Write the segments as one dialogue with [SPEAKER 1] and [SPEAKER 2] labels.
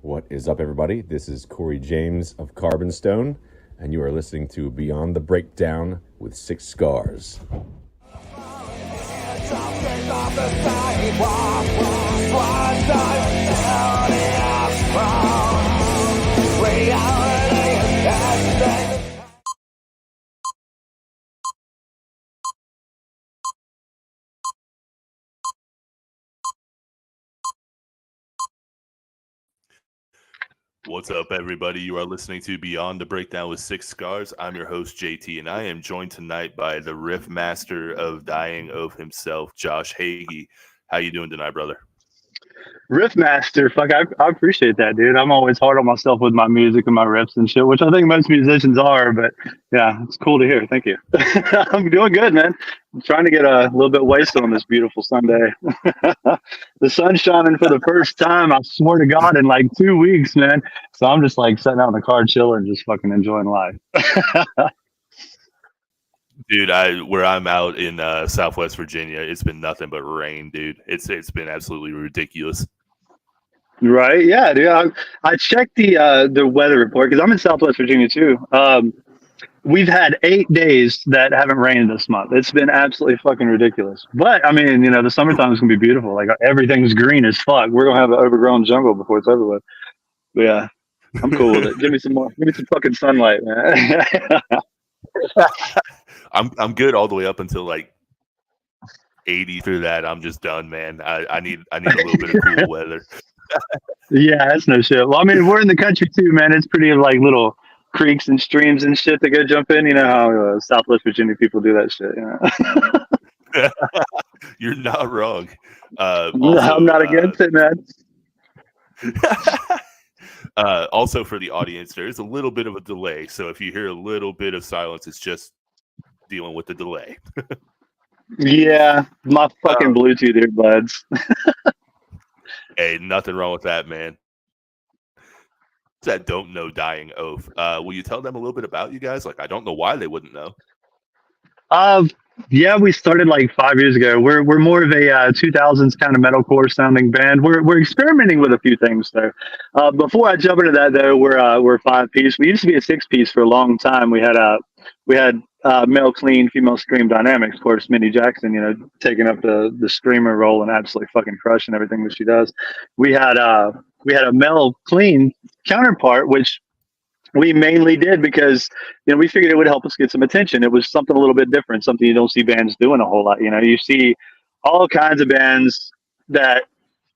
[SPEAKER 1] What is up, everybody? This is Corey James of Carbonstone, and you are listening to Beyond the Breakdown with Six Scars.
[SPEAKER 2] What's up, everybody? You are listening to Beyond the Breakdown with Six Scars. I'm your host, JT, and I am joined tonight by the riff master of Dying Oath himself, Josh Hagee. How you doing tonight, brother?
[SPEAKER 3] Riff master, fuck, I appreciate that, dude. I'm always hard on myself with my music and my riffs and shit, which I think most musicians are, but yeah, it's cool to hear. Thank you. I'm doing good, man. I'm trying to get a little bit wasted on this beautiful Sunday. The sun's shining for the first time, I swear to God, in like 2 weeks, man. So I'm just like sitting out in the car chilling, just fucking enjoying life.
[SPEAKER 2] Dude, where I'm out in Southwest Virginia, it's been nothing but rain, dude. It's been absolutely ridiculous.
[SPEAKER 3] Right? Yeah, dude. I checked the weather report because I'm in Southwest Virginia too. We've had 8 days that haven't rained this month. It's been absolutely fucking ridiculous. But I mean, you know, the summertime is gonna be beautiful. Like everything's green as fuck. We're gonna have an overgrown jungle before it's over with. But yeah, I'm cool with it. Give me some more. Give me some fucking sunlight, man.
[SPEAKER 2] I'm good all the way up until like 80. Through that, I'm just done, man. I need a little bit of cool weather.
[SPEAKER 3] Yeah, that's no shit. Well, I mean, we're in the country too, man. It's pretty like little creeks and streams and shit to go jump in. You know how Southwest Virginia people do that shit. You know?
[SPEAKER 2] You're not wrong.
[SPEAKER 3] I'm not against it, man.
[SPEAKER 2] Also, for the audience, there is a little bit of a delay. So if you hear a little bit of silence, it's just dealing with the delay.
[SPEAKER 3] Yeah, my fucking Bluetooth earbuds.
[SPEAKER 2] Hey, nothing wrong with that, man. That don't know Dying Oath. Will you tell them a little bit about you guys? Like, I don't know why they wouldn't know.
[SPEAKER 3] Yeah, we started like 5 years ago. We're more of a 2000s kind of metalcore sounding band. We're experimenting with a few things though. Before I jump into that though, we're 5-piece. We used to be a 6-piece for a long time. We had male clean, female scream dynamics. Of course, Minnie Jackson, you know, taking up the screamer role and absolutely fucking crushing everything that she does. We had a male clean counterpart, which we mainly did because, you know, we figured it would help us get some attention. It was something a little bit different, something you don't see bands doing a whole lot. You know, you see all kinds of bands that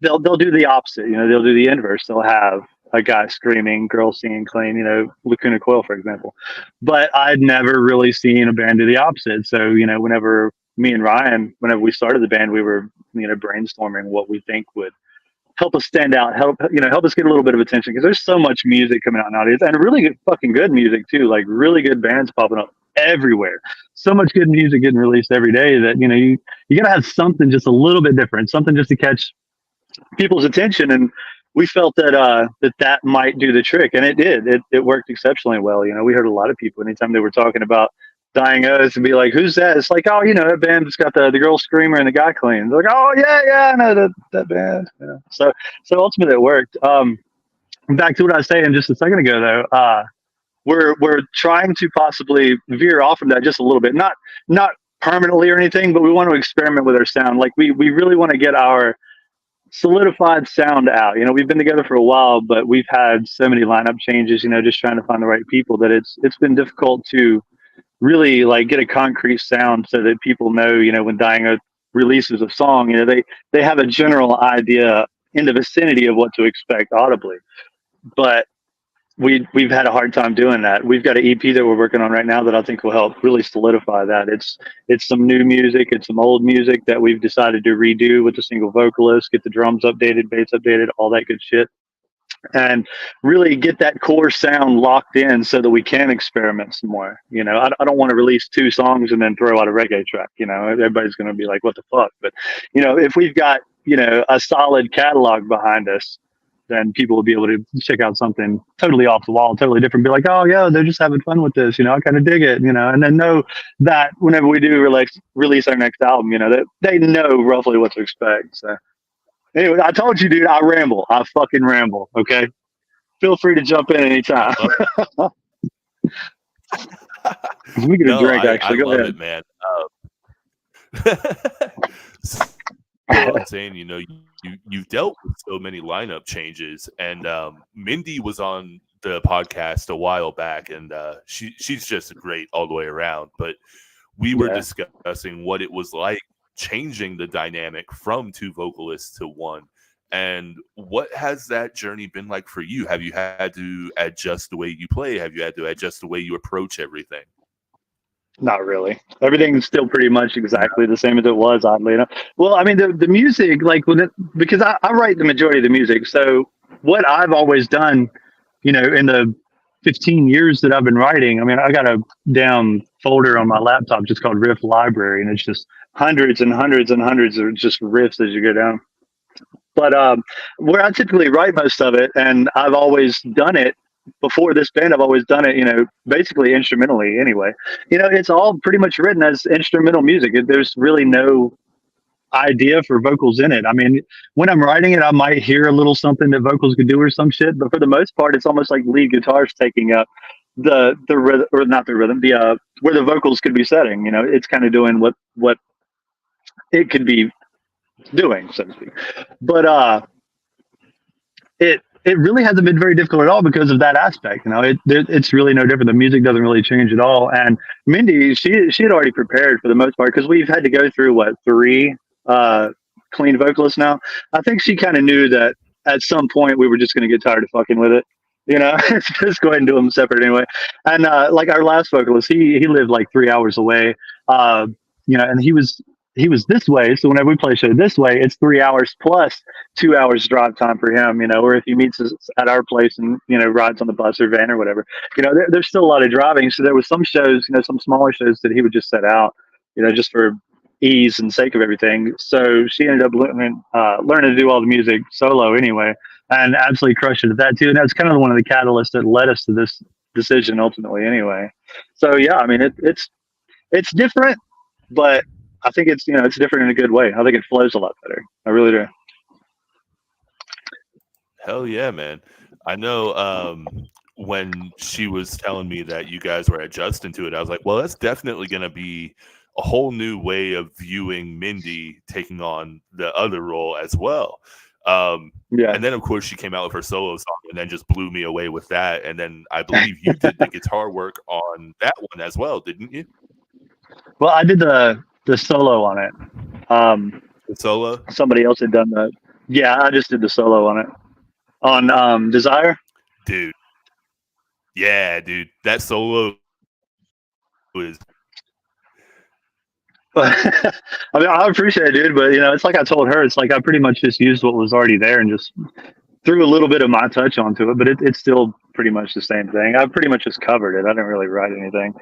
[SPEAKER 3] they'll do the opposite. You know, they'll do the inverse. They'll have a guy screaming, girl singing clean, you know, Lacuna Coil, for example. But I'd never really seen a band do the opposite. So, you know, whenever me and Ryan, whenever we started the band, we were, you know, brainstorming what we think would help us stand out, help us get a little bit of attention, because there's so much music coming out nowadays, and really good, fucking good music too, like really good bands popping up everywhere. So much good music getting released every day that, you know, you gotta have something just a little bit different, something just to catch people's attention. And we felt that that might do the trick, and it did. It worked exceptionally well. You know, we heard a lot of people anytime they were talking about Dying Oath and be like, "Who's that?" It's like, "Oh, you know, that band that's got the girl screamer and the guy clean." They're like, "Oh yeah, I know that band." You know? So ultimately it worked. Back to what I was saying just a second ago though, we're trying to possibly veer off from that just a little bit, not permanently or anything, but we want to experiment with our sound. Like we really want to get our solidified sound out. You know, we've been together for a while, but we've had so many lineup changes, you know, just trying to find the right people, that it's been difficult to really like get a concrete sound so that people know, you know, when Dying Oath releases a song, you know, they have a general idea in the vicinity of what to expect audibly. But we've had a hard time doing that. We've got an EP that we're working on right now that I think will help really solidify that. It's some new music, it's some old music that we've decided to redo with a single vocalist, get the drums updated, bass updated, all that good shit, and really get that core sound locked in so that we can experiment some more. You know, I don't want to release 2 songs and then throw out a reggae track. You know, everybody's going to be like, what the fuck? But, you know, if we've got, you know, a solid catalog behind us, then people will be able to check out something totally off the wall, totally different, be like, oh yeah, they're just having fun with this, you know, I kind of dig it, you know, and then know that whenever we do release our next album, you know, that they know roughly what to expect. So anyway, I told you, dude, I fucking ramble. Okay. feel free to jump in anytime. We get a drink, actually.
[SPEAKER 2] I
[SPEAKER 3] Go
[SPEAKER 2] love
[SPEAKER 3] ahead.
[SPEAKER 2] it, man. So I'm saying, you've dealt with so many lineup changes, and Mindy was on the podcast a while back, and she's just great all the way around. But we were discussing what it was like changing the dynamic from two vocalists to one. And what has that journey been like for you? Have you had to adjust the way you play? Have you had to adjust the way you approach everything?
[SPEAKER 3] Not really. Everything's still pretty much exactly the same as it was, oddly enough. Well, I mean, the music, like, because I write the majority of the music. So what I've always done, in the 15 years that I've been writing, I mean, I got a damn folder on my laptop just called Riff Library, and it's just hundreds and hundreds and hundreds of just riffs as you go down. But where I typically write most of it, and I've always done it before this band, I've always done it, basically instrumentally anyway. It's all pretty much written as instrumental music. There's really no idea for vocals in it. I mean, when I'm writing it, I might hear a little something that vocals could do or some shit, but for the most part, it's almost like lead guitars taking up the rhythm, or not the rhythm, the where the vocals could be setting. It's kind of doing what it could be doing, so to speak. But it really hasn't been very difficult at all because of that aspect. It's really no different. The music doesn't really change at all. And Mindy, she had already prepared for the most part, because we've had to go through three clean vocalists now. I think she kind of knew that at some point we were just going to get tired of fucking with it. Just go ahead and do them separate anyway. And like our last vocalist, he lived like 3 hours away. And he was this way. So whenever we play a show this way, it's 3 hours plus 2 hours drive time for him, or if he meets us at our place and, rides on the bus or van or whatever, there's still a lot of driving. So there was some shows, some smaller shows that he would just set out, just for ease and sake of everything. So she ended up learning to do all the music solo anyway, and absolutely crushed it at that too. And that's kind of one of the catalysts that led us to this decision ultimately anyway. So yeah, I mean, it's different, but I think it's different in a good way. I think it flows a lot better. I really do.
[SPEAKER 2] Hell yeah, man. I know when she was telling me that you guys were adjusting to it, I was like, well, that's definitely going to be a whole new way of viewing Mindy taking on the other role as well. Yeah. And then, of course, she came out with her solo song and then just blew me away with that. And then I believe you did the guitar work on that one as well, didn't you?
[SPEAKER 3] Well, I did the solo on it.
[SPEAKER 2] The solo?
[SPEAKER 3] Somebody else had done that. Yeah, I just did the solo on it. On Desire?
[SPEAKER 2] Dude. Yeah, dude. That solo was...
[SPEAKER 3] I mean, I appreciate it, dude, but, it's like I told her, it's like I pretty much just used what was already there and just threw a little bit of my touch onto it, but it's still pretty much the same thing. I pretty much just covered it. I didn't really write anything.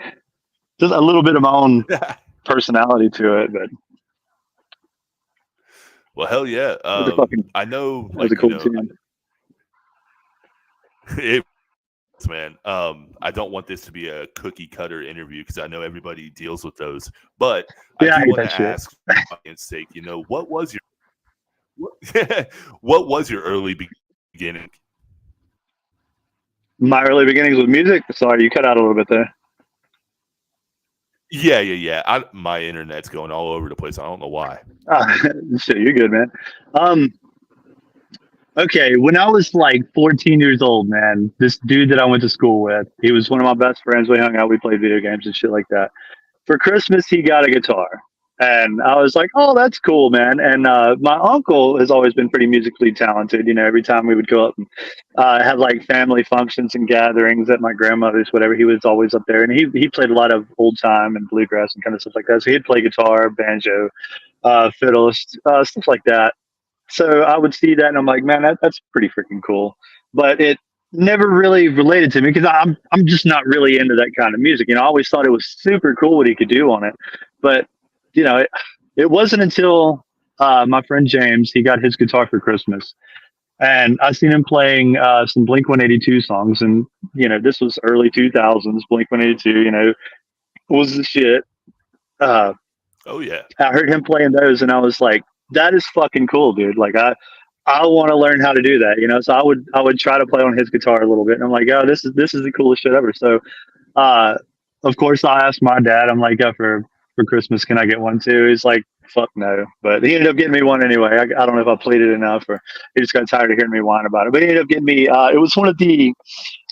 [SPEAKER 3] Just a little bit of my own personality to it, but...
[SPEAKER 2] Well, hell yeah. I know, like,
[SPEAKER 3] cool tune.
[SPEAKER 2] Man, I don't want this to be a cookie cutter interview because I know everybody deals with those. But I do want to ask, for my audience's sake, what was your early beginning?
[SPEAKER 3] My early beginnings with music? Sorry, you cut out a little bit there.
[SPEAKER 2] Yeah. My internet's going all over the place. I don't know why.
[SPEAKER 3] Shit, you're good, man. Okay, when I was like 14 years old, man, this dude that I went to school with, he was one of my best friends. We hung out, we played video games and shit like that. For Christmas, he got a guitar. And I was like, oh, that's cool, man. And my uncle has always been pretty musically talented. Every time we would go up and have like family functions and gatherings at my grandmother's, whatever, he was always up there. And he played a lot of old time and bluegrass and kind of stuff like that. So he'd play guitar, banjo, fiddle, stuff like that. So I would see that and I'm like, man, that's pretty freaking cool. But it never really related to me because I'm just not really into that kind of music. I always thought it was super cool what he could do on it. But, it wasn't until my friend James, he got his guitar for Christmas. And I seen him playing some Blink-182 songs. And, this was early 2000s, Blink-182, was the shit.
[SPEAKER 2] Oh, yeah.
[SPEAKER 3] I heard him playing those and I was like, that is fucking cool, dude. Like, I want to learn how to do that, So I would try to play on his guitar a little bit, and I'm like, oh, this is the coolest shit ever. So, uh, of course, I asked my dad. I'm like, for Christmas, can I get one too? He's like, fuck no. But he ended up getting me one anyway. I don't know if I pleaded enough, or he just got tired of hearing me whine about it. But he ended up getting me. It was one of the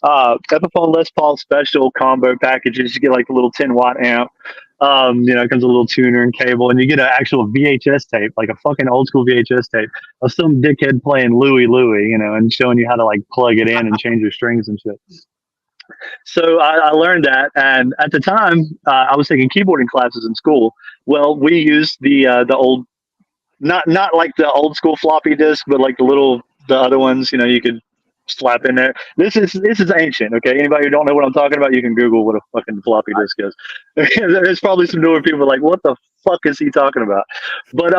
[SPEAKER 3] Epiphone Les Paul special combo packages. You get like a little 10-watt amp. It comes with a little tuner and cable, and you get an actual VHS tape, like a fucking old school VHS tape of some dickhead playing Louie Louie, and showing you how to like plug it in and change your strings and shit. So I learned that, and at the time, I was taking keyboarding classes in school. Well, we used the old, not like the old school floppy disk, but like the other ones. You could slap in there. This is ancient. Okay, anybody who don't know what I'm talking about, you can Google what a fucking floppy disk is. There's probably some newer people like, what the fuck is he talking about? But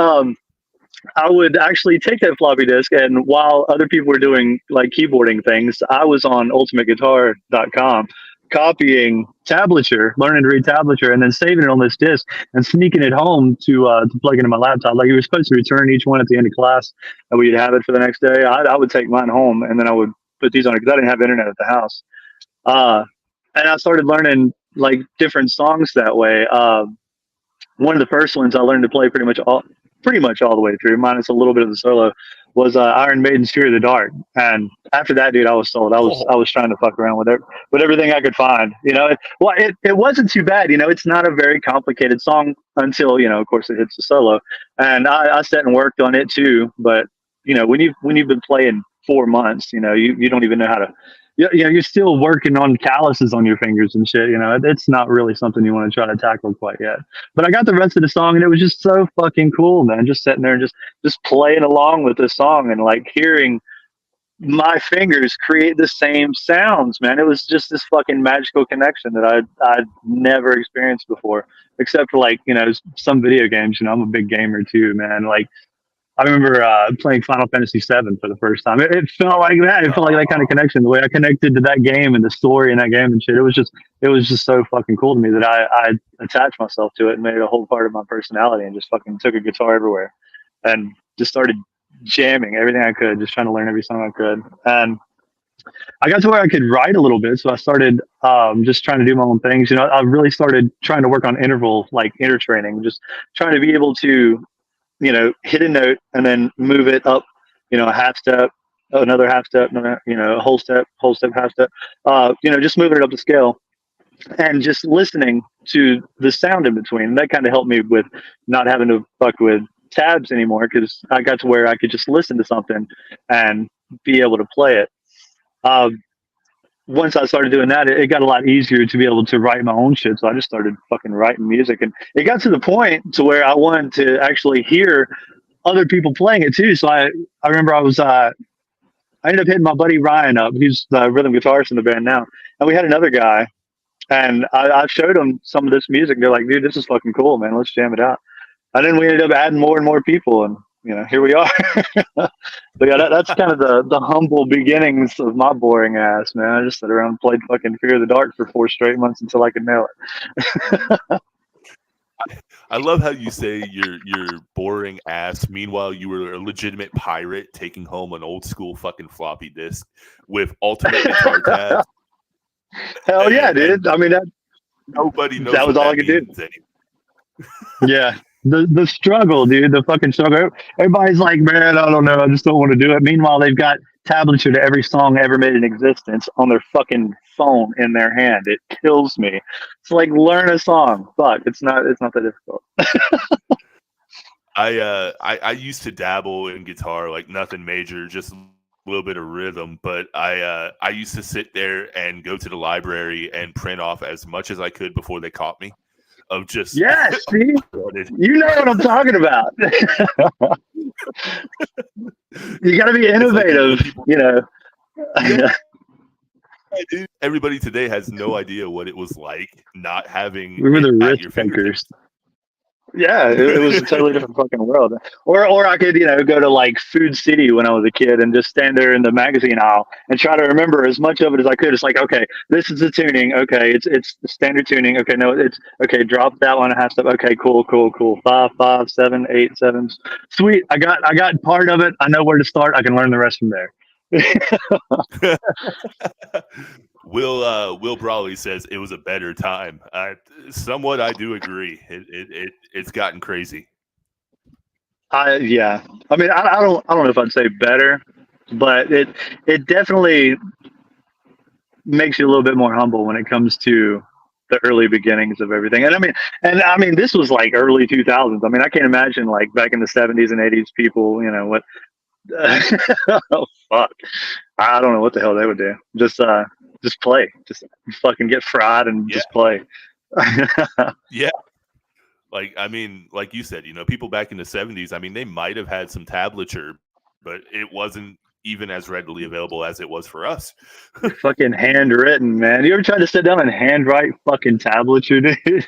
[SPEAKER 3] I would actually take that floppy disk, and while other people were doing like keyboarding things, I was on ultimateguitar.com copying tablature, learning to read tablature, and then saving it on this disk and sneaking it home to plug into my laptop. Like, you were supposed to return each one at the end of class, and we'd have it for the next day. I would take mine home, and then I would put these on it because I didn't have internet at the house. And I started learning like different songs that way. One of the first ones I learned to play pretty much all the way through, minus a little bit of the solo, was Iron Maiden's Fear of the Dark. And after that, dude, I was sold. I was trying to fuck around with everything I could find. It wasn't too bad. It's not a very complicated song until, of course, it hits the solo. And I sat and worked on it too. But when you've been playing 4 months, you don't even know how to. You're still working on calluses on your fingers and shit. It's not really something you want to try to tackle quite yet. But I got the rest of the song, and it was just so fucking cool, man. Just sitting there and just playing along with the song and like hearing my fingers create the same sounds, man. It was just this fucking magical connection that I'd never experienced before, except for like some video games. I'm a big gamer too, man. Like, I remember playing Final Fantasy VII for the first time. It felt like that. It felt like that kind of connection. The way I connected to that game and the story in that game and shit. It was just so fucking cool to me that I attached myself to it and made it a whole part of my personality, and just fucking took a guitar everywhere and just started jamming everything I could, just trying to learn every song I could. And I got to where I could write a little bit, so I started just trying to do my own things. I really started trying to work on inter training, just trying to be able to hit a note and then move it up, a half step, another half step, a whole step, half step, just moving it up the scale and just listening to the sound in between. And that kind of helped me with not having to fuck with tabs anymore, because I got to where I could just listen to something and be able to play it. Once I started doing that, it got a lot easier to be able to write my own shit. So I just started fucking writing music, and it got to the point to where I wanted to actually hear other people playing it too. So I remember I ended up hitting my buddy Ryan up. He's the rhythm guitarist in the band now. And we had another guy, and I showed him some of this music. They're like, dude, this is fucking cool, man. Let's jam it out. And then we ended up adding more and more people, and here we are. But yeah, that's kind of the humble beginnings of my boring ass, man. I just sat around and played fucking Fear of the Dark for 4 straight months until I could nail it.
[SPEAKER 2] I love how you say your boring ass. Meanwhile, you were a legitimate pirate taking home an old school fucking floppy disk with ultimate guitar tabs.
[SPEAKER 3] Hell yeah, dude. I mean,
[SPEAKER 2] nobody knows
[SPEAKER 3] that was all I could do. Yeah. The struggle, dude, the fucking struggle. Everybody's like, man, I don't know, I just don't want to do it. Meanwhile, they've got tablature to every song ever made in existence on their fucking phone in their hand. It kills me. It's like, learn a song. Fuck, it's not that difficult.
[SPEAKER 2] I used to dabble in guitar, like nothing major, just a little bit of rhythm. But I used to sit there and go to the library and print off as much as I could before they caught me. Of just
[SPEAKER 3] see, you know what I'm talking about. You got to be innovative,
[SPEAKER 2] Yeah, dude. Everybody today has no idea what it was like not having.
[SPEAKER 3] We were the risk takers. Yeah, it was a totally different fucking world. Or I could, go to like Food City when I was a kid and just stand there in the magazine aisle and try to remember as much of it as I could. It's like, okay, this is the tuning. Okay, it's the standard tuning. Okay, no, it's okay. Drop that one a half step. Okay, cool, cool, cool. 5, 5, 7, 8, 7. Sweet. I got part of it. I know where to start. I can learn the rest from there.
[SPEAKER 2] Will Brawley says it was a better time. Somewhat, I do agree. It's gotten crazy.
[SPEAKER 3] Yeah. I mean, I don't know if I'd say better, but it definitely makes you a little bit more humble when it comes to the early beginnings of everything. And I mean, this was like early 2000s. I mean, I can't imagine like back in the 70s and 80s, people, what? Oh fuck! I don't know what the hell they would do. Just play. Just fucking get fried and just play.
[SPEAKER 2] Yeah. Like, I mean, like you said, people back in the 70s, I mean, they might have had some tablature, but it wasn't even as readily available as it was for us.
[SPEAKER 3] Fucking handwritten, man. You ever tried to sit down and handwrite fucking tablature, dude?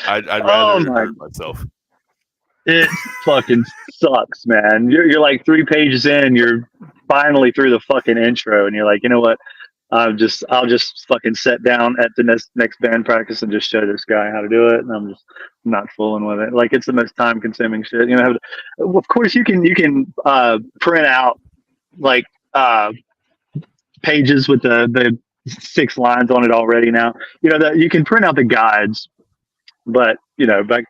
[SPEAKER 2] I'd rather hurt myself.
[SPEAKER 3] It fucking sucks, man. You're like 3 pages in, you're finally through the fucking intro, and you're like, you know what? I'll just fucking sit down at the next band practice and just show this guy how to do it, and I'm not fooling with it. Like, it's the most time consuming shit. Of course you can print out like pages with the 6 lines on it already now. That you can print out the guides, but back.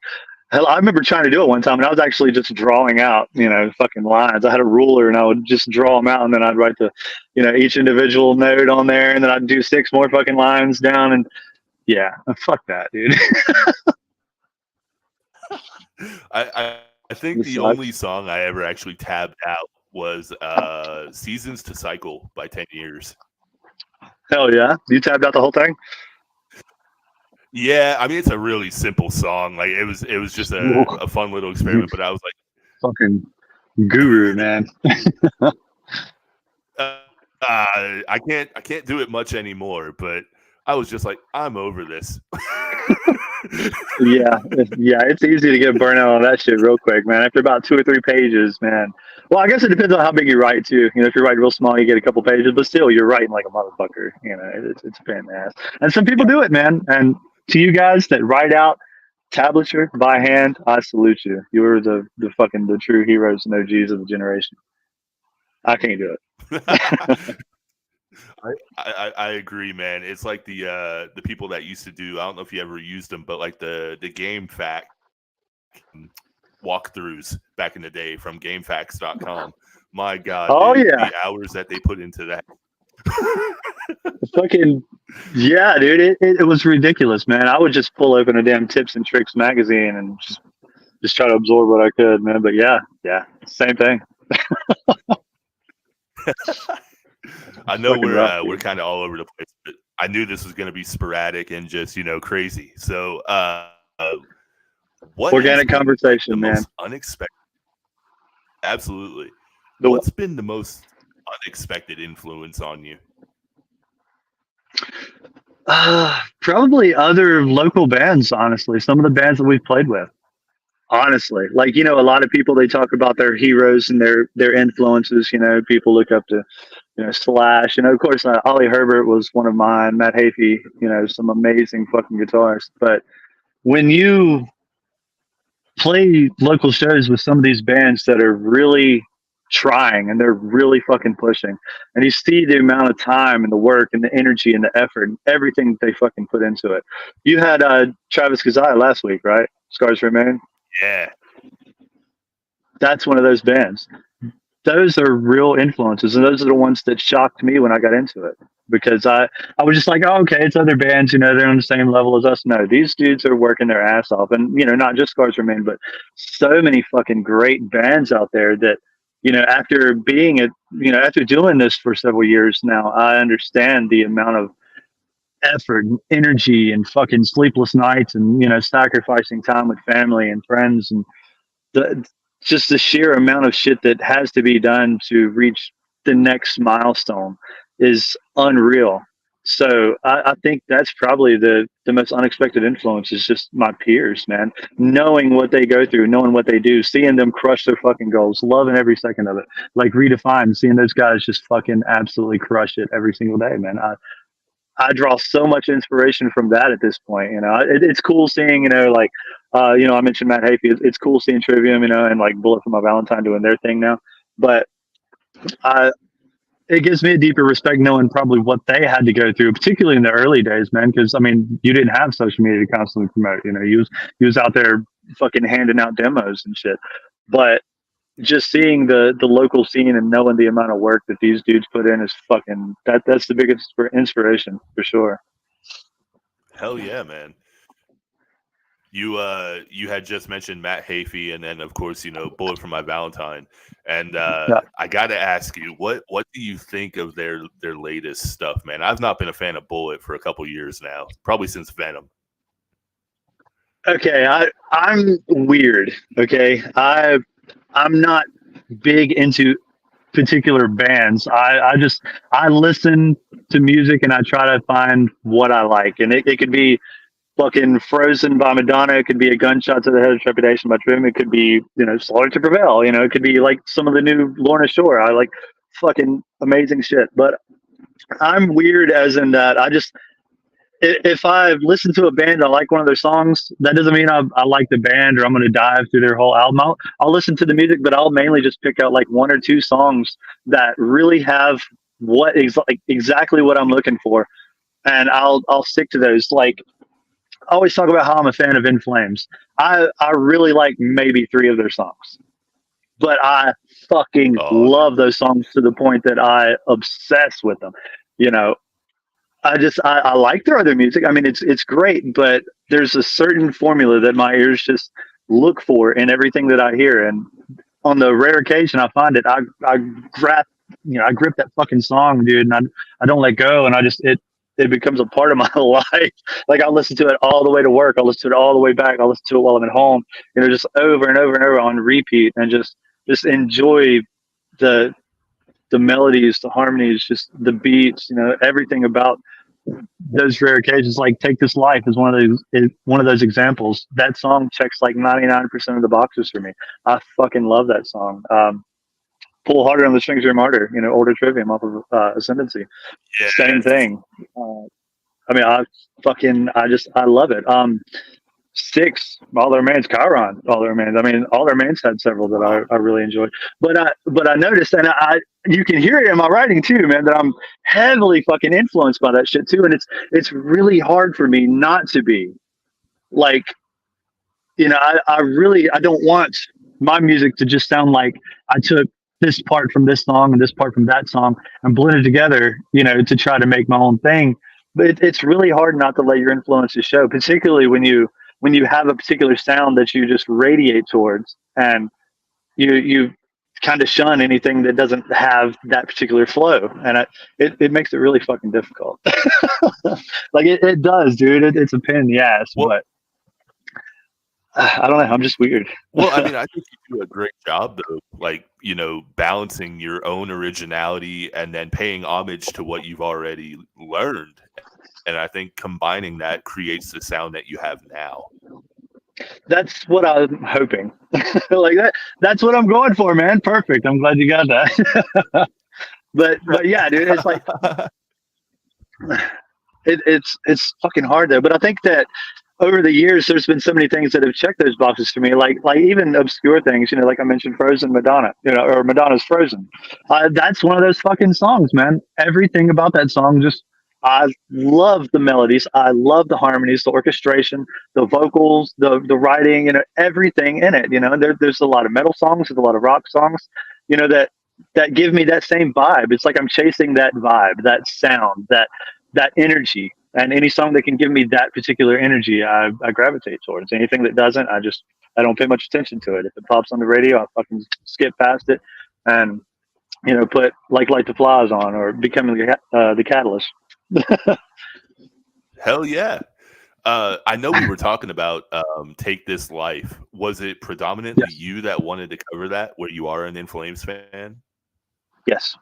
[SPEAKER 3] Hell, I remember trying to do it one time, and I was actually just drawing out, fucking lines. I had a ruler, and I would just draw them out, and then I'd write each individual note on there, and then I'd do 6 more fucking lines down, and yeah, fuck that, dude.
[SPEAKER 2] I think the only song I ever actually tabbed out was "Seasons to Cycle" by 10 Years.
[SPEAKER 3] Hell yeah, you tabbed out the whole thing.
[SPEAKER 2] Yeah, I mean, it's a really simple song. Like, it was just a fun little experiment. But I was like,
[SPEAKER 3] fucking guru, man.
[SPEAKER 2] I can't do it much anymore. But I was just like, I'm over this.
[SPEAKER 3] yeah, it's easy to get burnt out on that shit real quick, man. After about 2 or 3 pages, man. Well, I guess it depends on how big you write too. If you write real small, you get a couple pages, but still, you're writing like a motherfucker. It's a pain in the ass. And some people do it, man. And to you guys that write out tablature by hand, I salute you. You're the true heroes and OGs of the generation. I can't do it.
[SPEAKER 2] I agree, man. It's like the people that used to do. I don't know if you ever used them, but like the game fact walkthroughs back in the day from GameFAQs.com. My God, dude, the hours that they put into that.
[SPEAKER 3] Fucking yeah, dude, it was ridiculous, man. I would just pull open a damn Tips and Tricks magazine and just try to absorb what I could, man. But yeah, same thing.
[SPEAKER 2] I know we're kind of all over the place, but I knew this was going to be sporadic and just crazy. So, what
[SPEAKER 3] organic conversation, man?
[SPEAKER 2] Most unexpected. Absolutely. What's been the most unexpected influence on you?
[SPEAKER 3] Probably other local bands, honestly. Some of the bands that we've played with. Honestly, like, a lot of people, they talk about their heroes and their influences. People look up to, Slash. Of course, Ollie Herbert was one of mine. Matt Hafey, some amazing fucking guitarists. But when you play local shows with some of these bands that are really trying and they're really fucking pushing, and you see the amount of time and the work and the energy and the effort and everything that they fucking put into it. You had Travis Kazai last week, right? Scars Remain.
[SPEAKER 2] Yeah,
[SPEAKER 3] that's one of those bands. Those are real influences, and those are the ones that shocked me when I got into it, because I was just like, oh, okay, it's other bands, they're on the same level as us. No, these dudes are working their ass off, and not just Scars Remain, but so many fucking great bands out there that, after being after doing this for several years now, I understand the amount of effort and energy and fucking sleepless nights and sacrificing time with family and friends and just the sheer amount of shit that has to be done to reach the next milestone is unreal. So I think that's probably the most unexpected influence is just my peers, man. Knowing what they go through, knowing what they do, seeing them crush their fucking goals, loving every second of it. Like Redefine, seeing those guys just fucking absolutely crush it every single day, man. I draw so much inspiration from that at this point. It's cool seeing, like, I mentioned Matt Hafey. It's cool seeing Trivium, and like Bullet for My Valentine doing their thing now. But I, it gives me a deeper respect knowing probably what they had to go through, particularly in the early days, man. Because I mean, you didn't have social media to constantly promote. He was out there fucking handing out demos and shit. But just seeing the local scene and knowing the amount of work that these dudes put in is fucking that's the biggest inspiration for sure.
[SPEAKER 2] Hell yeah, man. You had just mentioned Matt Hafey, and then of course Bullet for My Valentine, and
[SPEAKER 3] Yeah.
[SPEAKER 2] I got to ask you, what do you think of their latest stuff, man? I've not been a fan of Bullet for a couple years now, probably since Venom.
[SPEAKER 3] Okay, I'm weird. Okay, I'm not big into particular bands. I listen to music and I try to find what I like, and it could be fucking Frozen by Madonna. It could be A Gunshot to the Head of Trepidation by Trim. It could be, Slaughter to Prevail. It could be like some of the new Lorna Shore. I like fucking amazing shit. But I'm weird as in that if I listen to a band, I like one of their songs, that doesn't mean I like the band or I'm going to dive through their whole album. I'll listen to the music, but I'll mainly just pick out like one or two songs that really have exactly what I'm looking for. And I'll stick to those. Like, I always talk about how I'm a fan of In Flames. I really like maybe 3 of their songs, but I fucking love those songs to the point that I obsess with them. I like their other music. I mean, it's great, but there's a certain formula that my ears just look for in everything that I hear. And on the rare occasion I find it, I grab, I grip that fucking song, dude, and I don't let go, and it becomes a part of my life. Like, I'll listen to it all the way to work. I'll listen to it all the way back. I'll listen to it while I'm at home, just over and over and over on repeat, and just enjoy the melodies, the harmonies, just the beats, everything about those rare occasions. Like Take This Life is one of those examples. That song checks like 99% of the boxes for me. I fucking love that song. Pull Harder on the Strings, You're Martyr, older Trivium off of Ascendancy. Yeah, same thing. I mean, I love it. Six, All Their Remains, Chiron, All Their Remains. I mean, All Their Remains had several that I really enjoyed. But I noticed, and you can hear it in my writing too, man, that I'm heavily fucking influenced by that shit too. And it's really hard for me not to be. Like, I don't want my music to just sound like I took this part from this song and this part from that song and blended together, to try to make my own thing. But it's really hard not to let your influences show, particularly when you have a particular sound that you just radiate towards, and you kind of shun anything that doesn't have that particular flow, and it makes it really fucking difficult. Like it does, dude. It's a pain in the ass, but I don't know. I'm just weird.
[SPEAKER 2] Well, I mean, I think you do a great job, though, like, balancing your own originality and then paying homage to what you've already learned. And I think combining that creates the sound that you have now.
[SPEAKER 3] That's what I'm hoping. Like that's what I'm going for, man. Perfect. I'm glad you got that. but yeah, dude, it's like it's fucking hard though. But I think that over the years, there's been so many things that have checked those boxes for me, like even obscure things, like I mentioned Frozen Madonna, or Madonna's Frozen. That's one of those fucking songs, man. Everything about that song, I love the melodies. I love the harmonies, the orchestration, the vocals, the writing, everything in it. There's a lot of metal songs, there's a lot of rock songs, that give me that same vibe. It's like I'm chasing that vibe, that sound, that energy. And any song that can give me that particular energy, I gravitate towards. Anything that doesn't, I don't pay much attention to it. If it pops on the radio, I fucking skip past it and, put Light the Flies on or Becoming the Catalyst.
[SPEAKER 2] Hell yeah. I know we were talking about Take This Life. Was it predominantly you that wanted to cover that, where you are an In Flames fan?
[SPEAKER 3] Yes.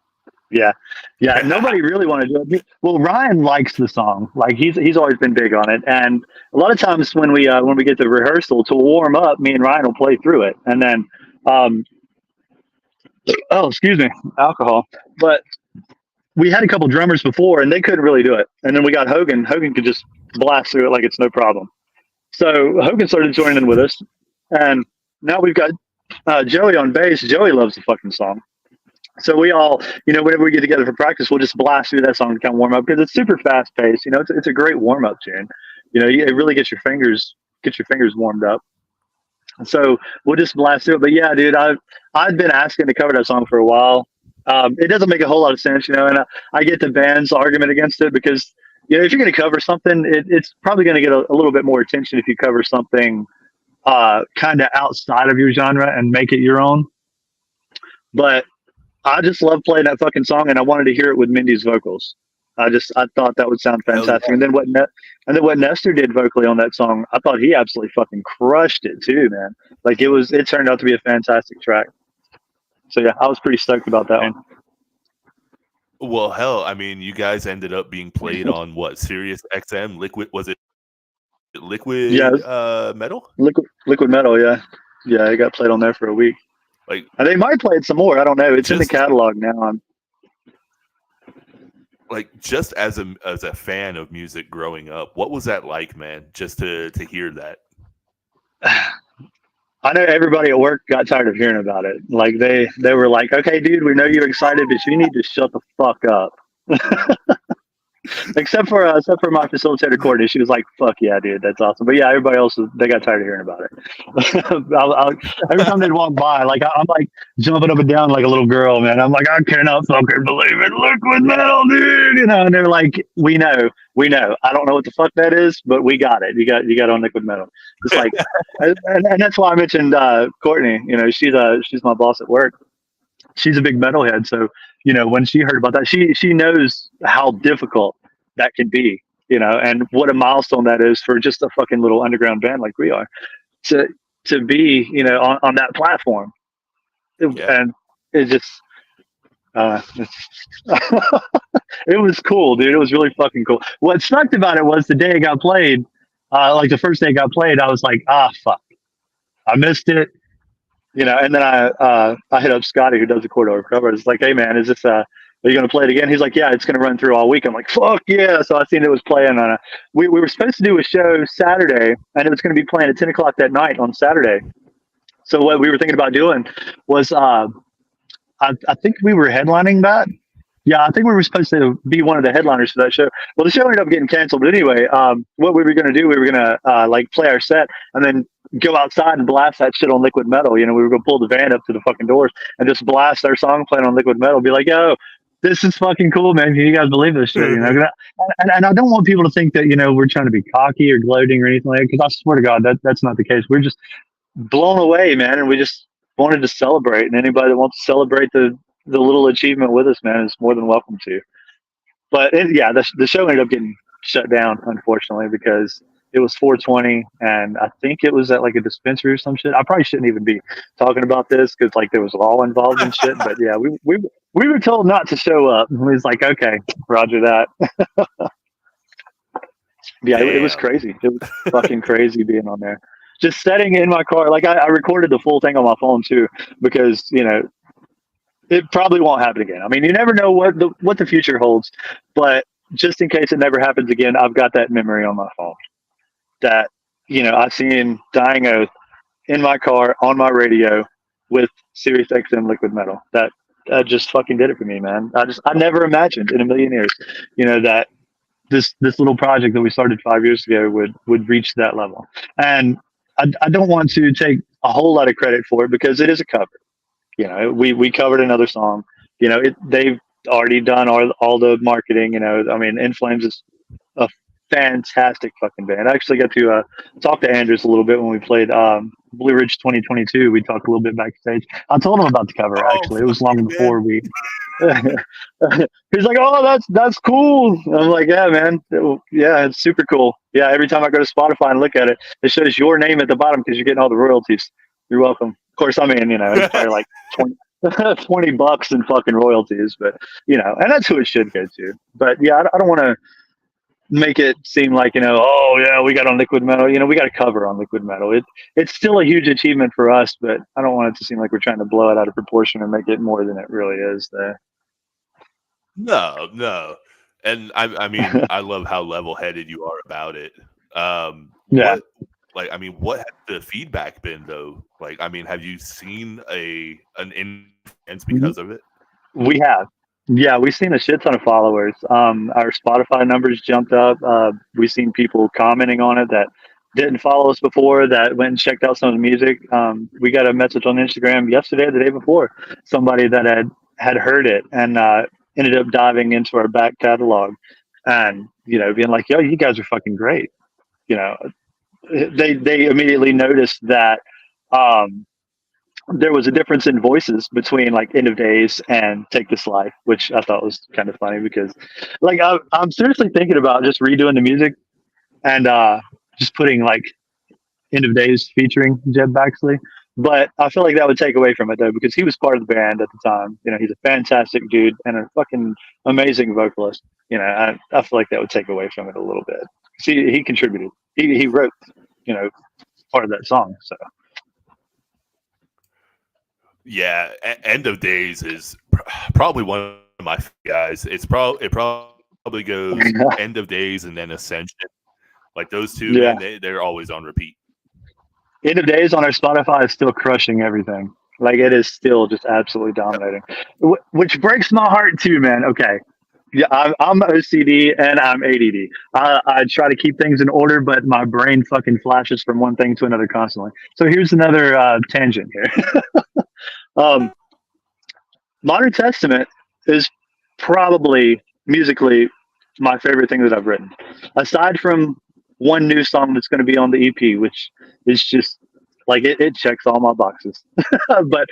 [SPEAKER 3] Yeah. Nobody really wanted to do it. Well, Ryan likes the song. Like he's always been big on it. And a lot of times when we get to rehearsal to warm up, me and Ryan will play through it. And then, excuse me, alcohol. But we had a couple drummers before, and they couldn't really do it. And then we got Hogan. Hogan could just blast through it like it's no problem. So Hogan started joining in with us, and now we've got Joey on bass. Joey loves the fucking song. So we all, whenever we get together for practice, we'll just blast through that song to kind of warm up because it's super fast paced. It's a great warm up tune. It really gets your fingers warmed up. So we'll just blast through it. But yeah, dude, I've been asking to cover that song for a while. It doesn't make a whole lot of sense, and I get the band's argument against it because if you're going to cover something, it's probably going to get a little bit more attention if you cover something kind of outside of your genre and make it your own. But I just love playing that fucking song, and I wanted to hear it with Mindy's vocals. I thought that would sound fantastic. And then what Nestor did vocally on that song, I thought he absolutely fucking crushed it too, man. Like it turned out to be a fantastic track. So yeah, I was pretty stoked about that one.
[SPEAKER 2] Well, hell, I mean, you guys ended up being played on what, Sirius XM? Liquid, was it Liquid Metal?
[SPEAKER 3] Liquid Metal, yeah. Yeah, it got played on there for a week. And they might play it some more. I don't know. It's in the catalog now.
[SPEAKER 2] Just as a fan of music growing up, what was that like, man? Just to hear that.
[SPEAKER 3] I know everybody at work got tired of hearing about it. Like they were like, "Okay, dude, we know you're excited, but you need to shut the fuck up." except for my facilitator Courtney, she was like, "Fuck yeah, dude, that's awesome." But yeah, everybody else they got tired of hearing about it. Every time they'd walk by, like I'm like jumping up and down like a little girl, man. I'm like, I cannot fucking believe it, Liquid Metal, dude. And they're like, "We know. I don't know what the fuck that is, but we got it. You got on Liquid Metal." It's like, and that's why I mentioned Courtney. She's my boss at work. She's a big metalhead, so when she heard about that, she knows how difficult that can be, and what a milestone that is for just a fucking little underground band like we are to be, on that platform. And it just, it was cool, dude. It was really fucking cool. What sucked about it was the day it got played, like the first day it got played, I was like, fuck, I missed it. And then I hit up Scotty, who does the corridor cover. It's like, "Hey man, is this are you gonna play it again?" He's like, "Yeah, it's gonna run through all week." I'm like, "Fuck yeah!" So I seen it was playing on we were supposed to do a show Saturday, and it was gonna be playing at 10:00 that night on Saturday. So what we were thinking about doing was, I think we were headlining that. Yeah, I think we were supposed to be one of the headliners for that show. Well, the show ended up getting canceled. But anyway, what we were gonna do, we were gonna play our set and then go outside and blast that shit on Liquid Metal. We were gonna pull the van up to the fucking doors and just blast our song playing on Liquid Metal. Be like, "Yo, this is fucking cool, man. Can you guys believe this shit?" And I don't want people to think that we're trying to be cocky or gloating or anything like that, because I swear to God that's not the case. We're just blown away, man, and we just wanted to celebrate. And anybody that wants to celebrate the little achievement with us, man, is more than welcome to. But the show ended up getting shut down, unfortunately, because it was 420, and I think it was at like a dispensary or some shit. I probably shouldn't even be talking about this because like there was law involved and shit. But yeah, we were told not to show up. And we was like, "Okay, roger that." Yeah, it was crazy. It was fucking crazy being on there. Just sitting in my car, like I recorded the full thing on my phone too, because it probably won't happen again. I mean, you never know what the future holds, but just in case it never happens again, I've got that memory on my phone. That I seen Dying Oath in my car on my radio with Sirius XM Liquid Metal. That just fucking did it for me, man. I never imagined in a million years, that this little project that we started 5 years ago would reach that level. And I don't want to take a whole lot of credit for it because it is a cover. We covered another song. They've already done all the marketing. I mean, In Flames is a fantastic fucking band. I actually got to talk to Andrews a little bit when we played Blue Ridge 2022. We talked a little bit backstage. I told him about the cover. Actually, it was long before we. He's like, "Oh, that's cool." I'm like, "Yeah, man. Yeah, it's super cool. Yeah, every time I go to Spotify and look at it, it shows your name at the bottom because you're getting all the royalties. You're welcome." Of course, I mean, it's probably like $20 in fucking royalties, but and that's who it should go to. But yeah, I don't want to make it seem like oh yeah, we got on Liquid Metal. We got a cover on Liquid Metal. It's still a huge achievement for us, but I don't want it to seem like we're trying to blow it out of proportion or make it more than it really is. There.
[SPEAKER 2] No, and I mean, I love how level-headed you are about it.
[SPEAKER 3] Yeah.
[SPEAKER 2] What has the feedback been though? Like, I mean, have you seen an influence because of it?
[SPEAKER 3] We have. Yeah, we've seen a shit ton of followers. Our Spotify numbers jumped up. We've seen people commenting on it that didn't follow us before, that went and checked out some of the music. We got a message on Instagram yesterday, or the day before, somebody that had heard it and ended up diving into our back catalog and being like, "Yo, you guys are fucking great." They immediately noticed that there was a difference in voices between like End of Days and Take This Life, which I thought was kind of funny because like I'm seriously thinking about just redoing the music and just putting like End of Days featuring Jeb Baxley. But I feel like that would take away from it though, because he was part of the band at the time. He's a fantastic dude and a fucking amazing vocalist. I feel like that would take away from it a little bit. See, he contributed. He wrote, part of that song. So
[SPEAKER 2] yeah, End of Days is probably one of my guys. It probably goes End of Days and then Ascension. Like those two,
[SPEAKER 3] yeah.
[SPEAKER 2] man, they're always on repeat.
[SPEAKER 3] End of Days on our Spotify is still crushing everything. Like it is still just absolutely dominating, which breaks my heart too, man. Okay. Yeah, I'm OCD and I'm ADD. I try to keep things in order, but my brain fucking flashes from one thing to another constantly. So here's another tangent here. Modern Testament is probably musically my favorite thing that I've written, aside from one new song that's going to be on the EP, which is just like it checks all my boxes. but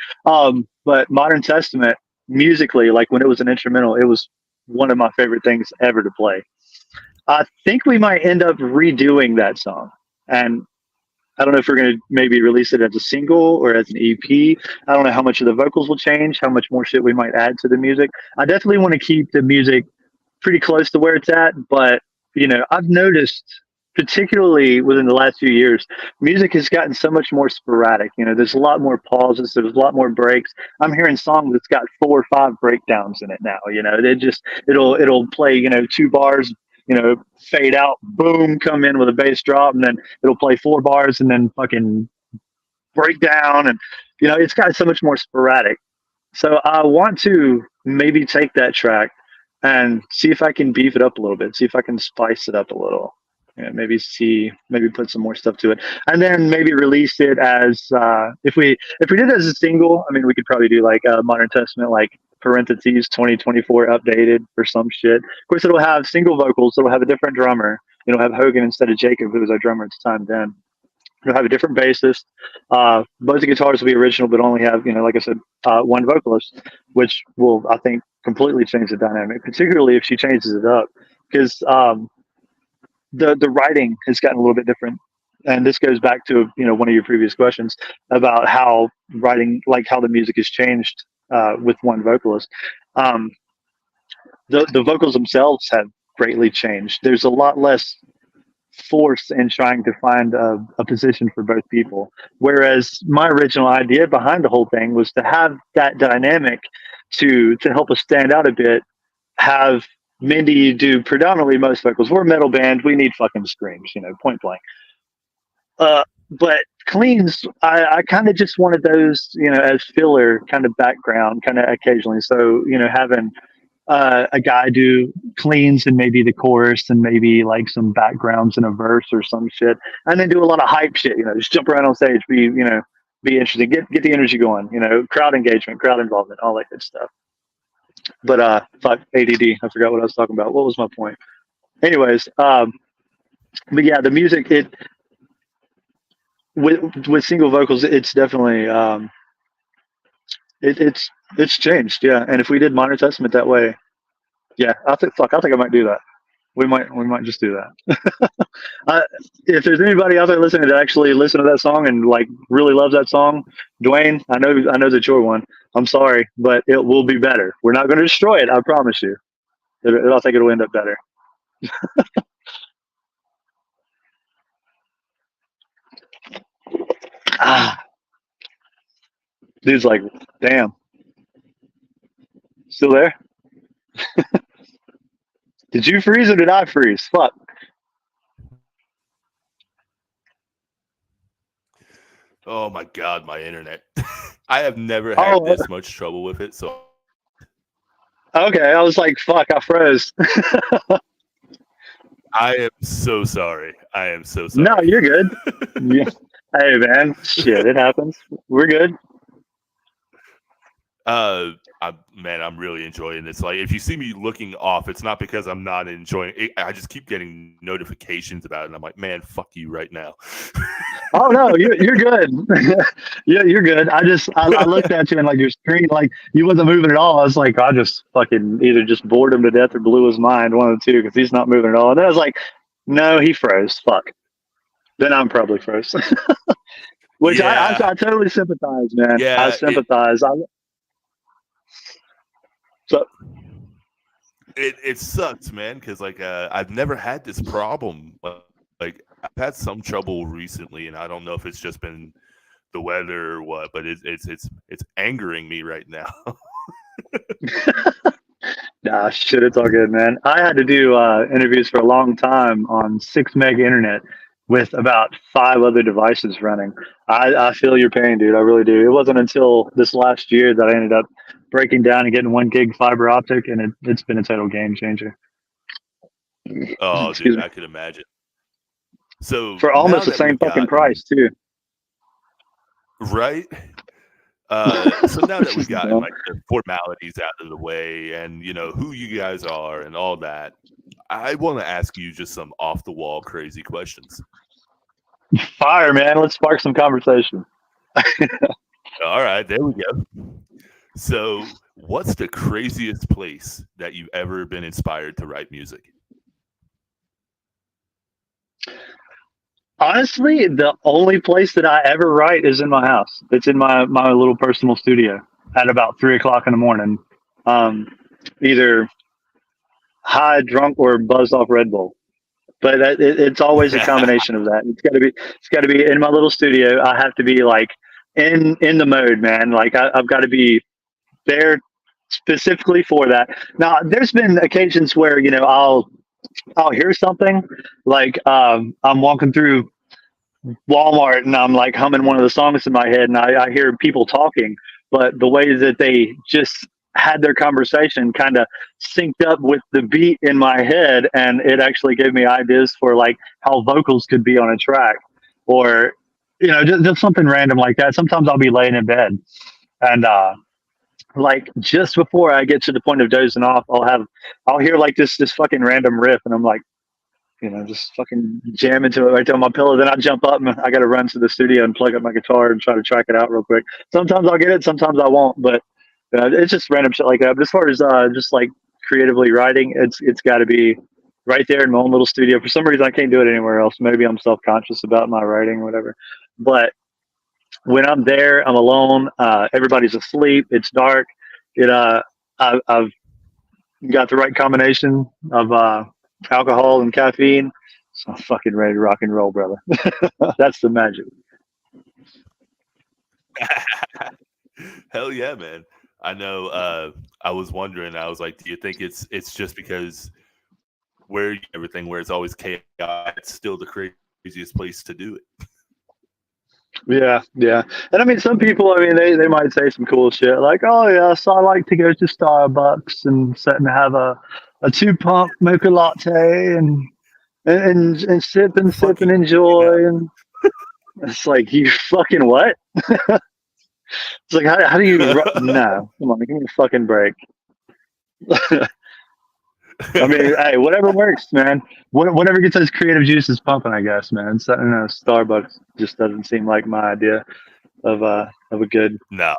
[SPEAKER 3] Modern Testament musically, like when it was an instrumental, it was one of my favorite things ever to play. I think we might end up redoing that song, and I don't know if we're going to maybe release it as a single or as an EP. I don't know how much of the vocals will change, how much more shit we might add to the music. I definitely want to keep the music pretty close to where it's at, but I've noticed, particularly within the last few years, music has gotten so much more sporadic. There's a lot more pauses, there's a lot more breaks. I'm hearing songs that's got 4 or 5 breakdowns in it now. It'll play 2 bars, fade out, boom, come in with a bass drop, and then it'll play 4 bars and then fucking break down, and it's got so much more sporadic. So I want to maybe take that track and see if I can beef it up a little bit, see if I can spice it up a little. Maybe put some more stuff to it, and then maybe release it as if we did it as a single. I mean, we could probably do like a Modern Testament, like parentheses 2024 updated or some shit. Of course, it'll have single vocals. It'll have a different drummer. It'll have Hogan instead of Jacob, who was our drummer at the time then. It'll have a different bassist. Both the guitars will be original, but only have, like I said, one vocalist, which will, I think, completely change the dynamic, particularly if she changes it up. Because the writing has gotten a little bit different. And this goes back to, one of your previous questions about how writing, like how the music has changed with one vocalist. The vocals themselves have greatly changed. There's a lot less force in trying to find a position for both people. Whereas my original idea behind the whole thing was to have that dynamic to help us stand out a bit, have Mindy do predominantly most vocals. We're a metal band. We need fucking screams, point blank. But cleans, I kind of just wanted those, as filler kind of background, kind of occasionally. So, having a guy do cleans and maybe the chorus and maybe like some backgrounds in a verse or some shit, and then do a lot of hype shit, just jump around on stage, be interesting, get the energy going, crowd engagement, crowd involvement, all that good stuff. But fuck, ADD, I forgot what I was talking about. What was my point? Anyways, but yeah, the music, with single vocals, it's definitely it's changed, yeah. And if we did Modern Testament that way, yeah, I think I might do that. We might just do that. If there's anybody out there listening that actually listen to that song and like really loves that song, Dwayne, I know that you're one. I'm sorry, but it will be better. We're not going to destroy it. I promise you. I think it'll end up better. Dude's like, damn, still there? Did you freeze or did I freeze? Fuck.
[SPEAKER 2] Oh my God, my internet. I have never had this much trouble with it. So
[SPEAKER 3] okay, I was like, fuck, I froze.
[SPEAKER 2] I am so sorry. I am so sorry.
[SPEAKER 3] No, you're good. Yeah. Hey man, shit, it happens. We're good.
[SPEAKER 2] I'm really enjoying this. Like, if you see me looking off, it's not because I'm not enjoying it. I just keep getting notifications about it, and I'm like, man, fuck you right now.
[SPEAKER 3] Oh no, you're good. Yeah, you're good. I looked at you and like your screen, like you wasn't moving at all. I was like, I just fucking either just bored him to death or blew his mind, one of the two, because he's not moving at all. And then I was like, no, he froze. Fuck. Then I'm probably froze. Which
[SPEAKER 2] Yeah.
[SPEAKER 3] I totally sympathize, man.
[SPEAKER 2] Yeah,
[SPEAKER 3] I sympathize.
[SPEAKER 2] It sucks, man, because like I've never had this problem. Like I've had some trouble recently, and I don't know if it's just been the weather or what, but it's angering me right now.
[SPEAKER 3] Nah, shit, it's all good, man. I had to do interviews for a long time on 6 meg internet with about 5 other devices running. I feel your pain, dude. I really do. It wasn't until this last year that I ended up breaking down and getting 1 gig fiber optic, and it's been a total game changer.
[SPEAKER 2] Oh, dude, I could imagine. So
[SPEAKER 3] for almost the same fucking price, too.
[SPEAKER 2] Right? So now that we've gotten like the formalities out of the way and you know who you guys are and all that, I want to ask you just some off the wall crazy questions.
[SPEAKER 3] Fire, man. Let's spark some conversation.
[SPEAKER 2] All right, there we go. So what's the craziest place that you've ever been inspired to write music? Honestly, the only place that I ever write is in my house. It's in my little personal studio at about 3 o'clock in the morning. Either high, drunk, or buzzed off Red Bull. But it's always a combination of that. It's got to be in my little studio. I have to be like in the mode, man. Like I've got to be there specifically for that. Now, there's been occasions where you know I'll hear something like I'm walking through Walmart and I'm like humming one of the songs in my head and I hear people talking, but the way that they just had their conversation kind of synced up with the beat in my head, and it actually gave me ideas for like how vocals could be on a track, or you know just something random like that. Sometimes I'll be laying in bed and like just before I get to the point of dozing off, I'll hear like this fucking random riff, and I'm like, you know, just fucking jam into it right there on my pillow. Then I jump up and I got to run to the studio and plug up my guitar and try to track it out real quick. Sometimes I'll get it, sometimes I won't, but it's just random shit like that. But as far as just like creatively writing, it's got to be right there in my own little studio. For some reason, I can't do it anywhere else. Maybe I'm self-conscious about my writing or whatever. But when I'm there, I'm alone. Everybody's asleep. It's dark. I've got the right combination of alcohol and caffeine, so I'm fucking ready to rock and roll, brother. That's the magic. Hell yeah, man. I know. I was wondering. I was like, do you think it's just because where it's always chaos, it's still the craziest place to do it?
[SPEAKER 3] Yeah. And I mean, some people, I mean, they might say some cool shit like, oh yeah, so I like to go to Starbucks and sit and have a 2-pump mocha latte and sip and enjoy. And it's like, you fucking what? It's like, how do you? No, come on, give me a fucking break. I mean, hey, whatever works, man. Whatever gets those creative juices pumping, I guess, man. So, you know, Starbucks just doesn't seem like my idea of a good.
[SPEAKER 2] No,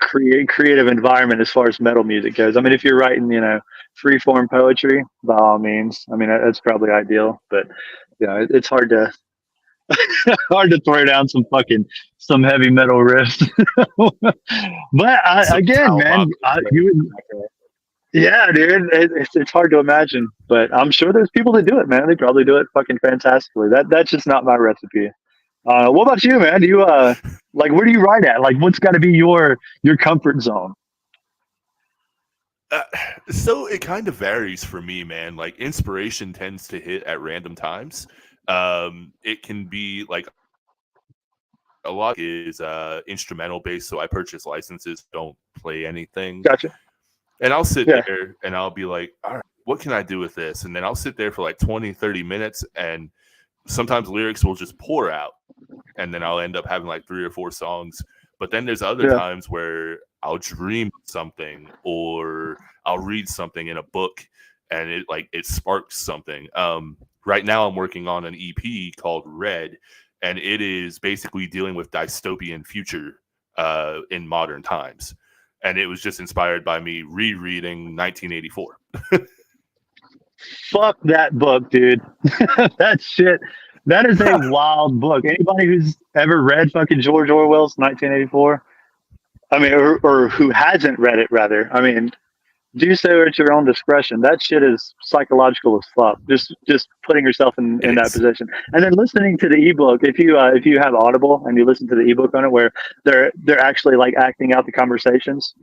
[SPEAKER 3] creative environment as far as metal music goes. I mean, if you're writing, free form poetry, by all means, I mean, that's probably ideal. But it's hard to hard to throw down some heavy metal riffs. But
[SPEAKER 2] Some
[SPEAKER 3] again,
[SPEAKER 2] power
[SPEAKER 3] man,
[SPEAKER 2] pop.
[SPEAKER 3] yeah, dude, it's hard to imagine, but I'm sure there's people that do it, man. They probably do it fucking fantastically. That's just not my recipe. What about you, man? Do you like, where do you write at? Like, what's got to be your comfort zone?
[SPEAKER 2] So it kind of varies for me, man. Like inspiration tends to hit at random times. It can be like a lot is instrumental based, so I purchase licenses, don't play anything.
[SPEAKER 3] Gotcha.
[SPEAKER 2] And I'll sit
[SPEAKER 3] Yeah.
[SPEAKER 2] there and I'll be like, all right, what can I do with this? And then I'll sit there for like 20, 30 minutes, and sometimes lyrics will just pour out. And then I'll end up having like 3 or 4 songs. But then there's other times where I'll dream something, or I'll read something in a book, and it sparks something. Right now I'm working on an EP called Red, and it is basically dealing with dystopian future in modern times. And it was just inspired by me rereading 1984.
[SPEAKER 3] Fuck that book, dude. That shit. That is a wild book. Anybody who's ever read fucking George Orwell's 1984, I mean, or who hasn't read it, rather. I mean, do so at your own discretion. That shit is psychological as fuck. Just putting yourself in that position, and then listening to the ebook. If you have Audible and you listen to the ebook on it, where they're actually like acting out the conversations,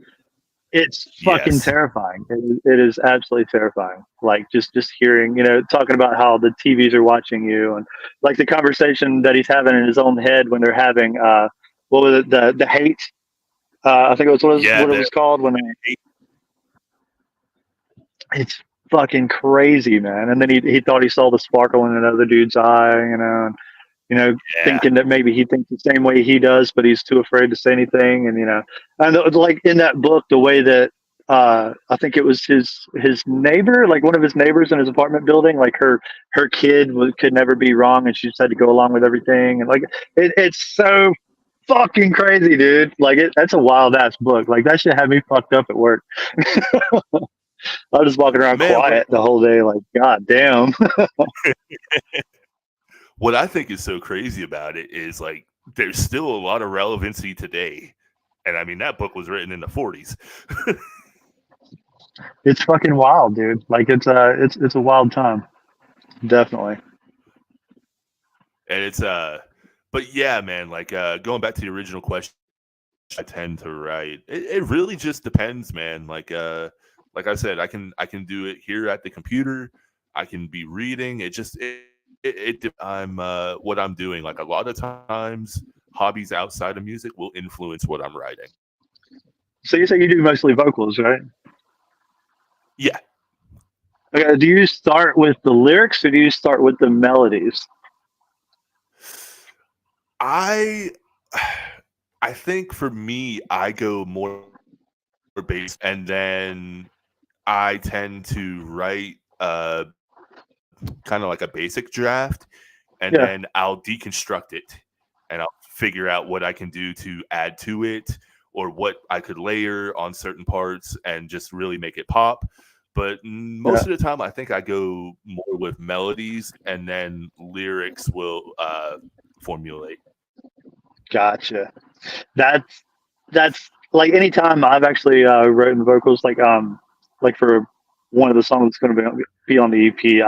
[SPEAKER 3] it's fucking terrifying. It is absolutely terrifying. Like just hearing, talking about how the TVs are watching you, and like the conversation that he's having in his own head when they're having what was it, the hate. I think it was what it was called when they. It's fucking crazy, man. And then he thought he saw the sparkle in another dude's eye, thinking that maybe he thinks the same way he does, but he's too afraid to say anything. And like in that book, the way that I think it was his neighbor, like one of his neighbors in his apartment building, like her kid could never be wrong, and she just had to go along with everything. And like it's so fucking crazy, dude. Like that's a wild ass book. Like that shit had me fucked up at work. I was just walking around quiet the whole day, like, God damn.
[SPEAKER 2] What I think is so crazy about it is like there's still a lot of relevancy today. And I mean, that book was written in the 40s.
[SPEAKER 3] It's fucking wild, dude. Like it's a wild time. Definitely.
[SPEAKER 2] And but yeah, man, like going back to the original question, I tend to write. It really just depends, man. Like I said, I can do it here at the computer. I can be reading. I'm what I'm doing. Like a lot of times, hobbies outside of music will influence what I'm writing.
[SPEAKER 3] So you say you do mostly vocals, right?
[SPEAKER 2] Yeah.
[SPEAKER 3] Okay. Do you start with the lyrics or do you start with the melodies?
[SPEAKER 2] I think for me, I go more bass, and then I tend to write kind of like a basic draft, and then I'll deconstruct it, and I'll figure out what I can do to add to it, or what I could layer on certain parts and just really make it pop. But most of the time, I think I go more with melodies, and then lyrics will formulate.
[SPEAKER 3] Gotcha. That's like anytime I've actually written vocals, like for one of the songs that's going to be on the EP,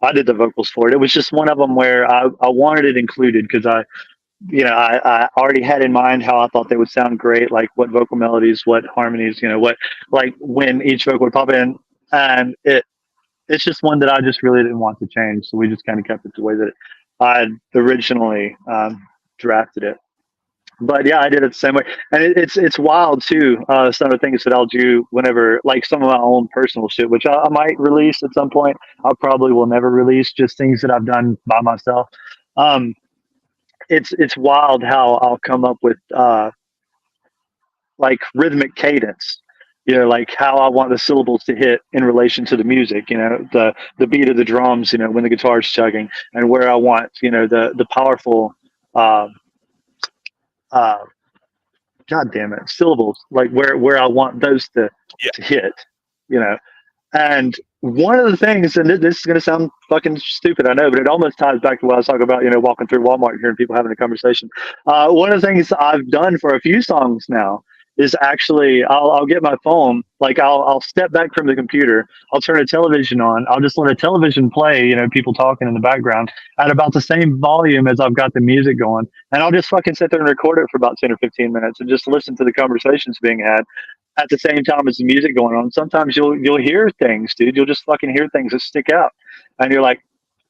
[SPEAKER 3] I did the vocals for it. It was just one of them where I wanted it included because I already had in mind how I thought they would sound great, like what vocal melodies, what harmonies, what, like when each vocal would pop in, and it's just one that I just really didn't want to change, so we just kind of kept it the way that I had originally drafted it. But yeah, I did it the same way, and it's wild too. Some of the things that I'll do whenever, like some of my own personal shit, which I might release at some point. I probably will never release, just things that I've done by myself. It's wild how I'll come up with like rhythmic cadence. Like how I want the syllables to hit in relation to the music. The beat of the drums. When the guitar's chugging, and where I want the powerful. God God damn it, syllables, like where I want those to hit, you know. And one of the things, and this is going to sound fucking stupid, I know, but it almost ties back to what I was talking about, you know, walking through Walmart, hearing people having a conversation. One of the things I've done for a few songs now is actually I'll get my phone, like I'll step back from the computer, I'll turn a television on, I'll just let a television play, you know, people talking in the background at about the same volume as I've got the music going, and I'll just fucking sit there and record it for about 10 or 15 minutes and just listen to the conversations being had at the same time as the music going on. Sometimes you'll hear things, dude. You'll just fucking hear things that stick out, and you're like,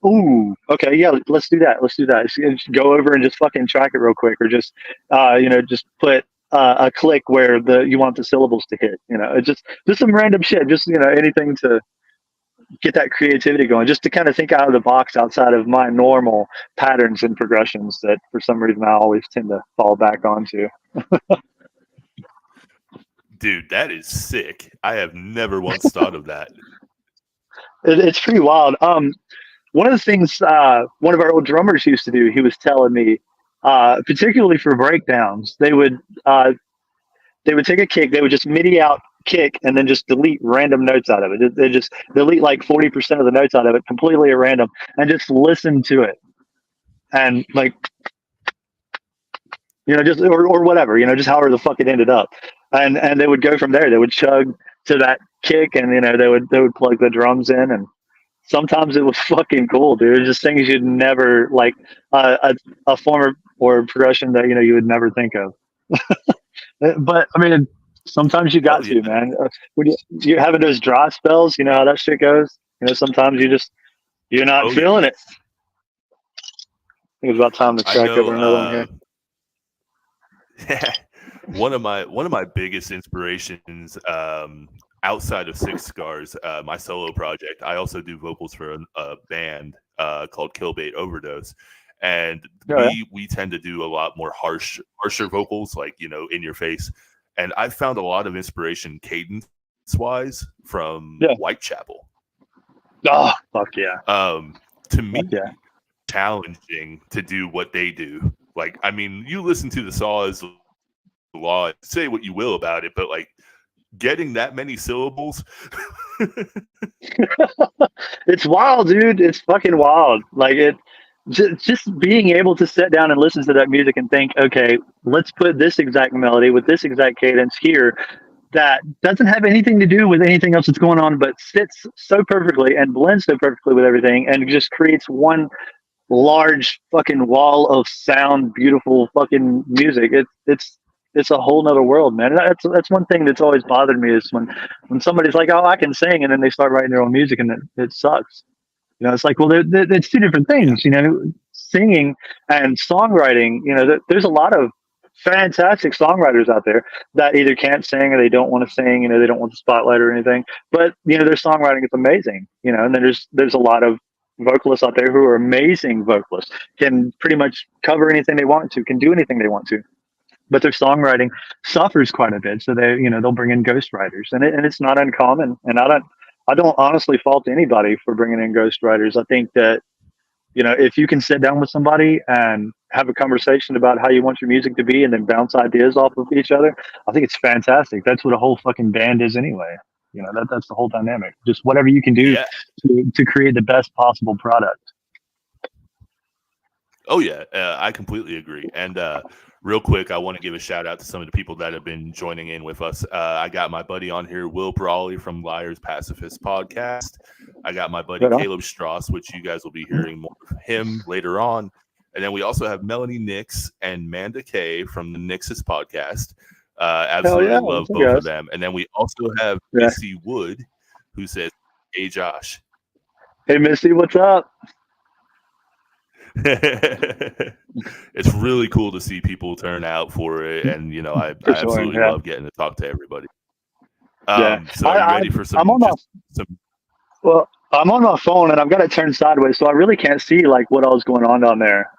[SPEAKER 3] "Ooh, okay, yeah, let's do that. Let's do that." Just go over and just fucking track it real quick, or just you know, just put a click where you want the syllables to hit. You know, it's just some random shit. Just, you know, anything to get that creativity going. Just to kind of think out of the box outside of my normal patterns and progressions that for some reason I always tend to fall back onto.
[SPEAKER 2] Dude, that is sick. I have never once thought of that.
[SPEAKER 3] It's pretty wild. One of the things one of our old drummers used to do, he was telling me, particularly for breakdowns, they would take a kick, they would just MIDI out kick and then just delete random notes out of it. They just delete like 40% of the notes out of it completely at random and just listen to it. And like, you know, just or whatever, you know, just however the fuck it ended up. And they would go from there. They would chug to that kick, and you know, they would plug the drums in, and sometimes it was fucking cool, dude. Just things you'd never, like a form or progression that, you know, you would never think of. But I mean, sometimes you got to, man. When you're having those dry spells, you know how that shit goes. You know, sometimes you're not feeling it. I think it's about time to crack over another one here.
[SPEAKER 2] One of my biggest inspirations outside of Six Scars, my solo project, I also do vocals for a band called Killbait Overdose, and we tend to do a lot more harsher vocals, like, you know, in your face. And I found a lot of inspiration cadence wise from Whitechapel.
[SPEAKER 3] Oh, fuck yeah.
[SPEAKER 2] To me, challenging to do what they do. Like, I mean, you listen to the Saws law, say what you will about it, but like getting that many syllables.
[SPEAKER 3] It's wild, dude. It's fucking wild. Like, it just being able to sit down and listen to that music and think, okay, let's put this exact melody with this exact cadence here that doesn't have anything to do with anything else that's going on, but sits so perfectly and blends so perfectly with everything and just creates one large fucking wall of sound, beautiful fucking music. It's a whole nother world, man. That's one thing that's always bothered me is when somebody's like, oh, I can sing, and then they start writing their own music and it sucks. You know, it's like, well, it's two different things, you know, singing and songwriting. You know, there's a lot of fantastic songwriters out there that either can't sing or they don't want to sing, you know, they don't want the spotlight or anything, but you know, their songwriting is amazing, you know. And then there's a lot of vocalists out there who are amazing vocalists, can pretty much cover anything they want to, can do anything they want to, but their songwriting suffers quite a bit. So they'll bring in ghostwriters, and it's not uncommon. And I don't honestly fault anybody for bringing in ghostwriters. I think that, you know, if you can sit down with somebody and have a conversation about how you want your music to be and then bounce ideas off of each other, I think it's fantastic. That's what a whole fucking band is anyway. You know, that's the whole dynamic. Just whatever you can do to create the best possible product.
[SPEAKER 2] Oh yeah, I completely agree. And real quick, I want to give a shout out to some of the people that have been joining in with us. I got my buddy on here, Will Brawley from Liars Pacifist podcast. I got my buddy Caleb Strauss, which you guys will be hearing more of him later on. And then we also have Melanie Nix and Manda Kay from the Nix's podcast. Absolutely love both of them. And then we also have Missy Wood, who says, "Hey Josh."
[SPEAKER 3] Hey Missy, what's up?
[SPEAKER 2] It's really cool to see people turn out for it, and you know, I absolutely love getting to talk to everybody. So are you ready for some?
[SPEAKER 3] Well, I'm on my phone and I've got it turned sideways, so I really can't see like what all's going on down there.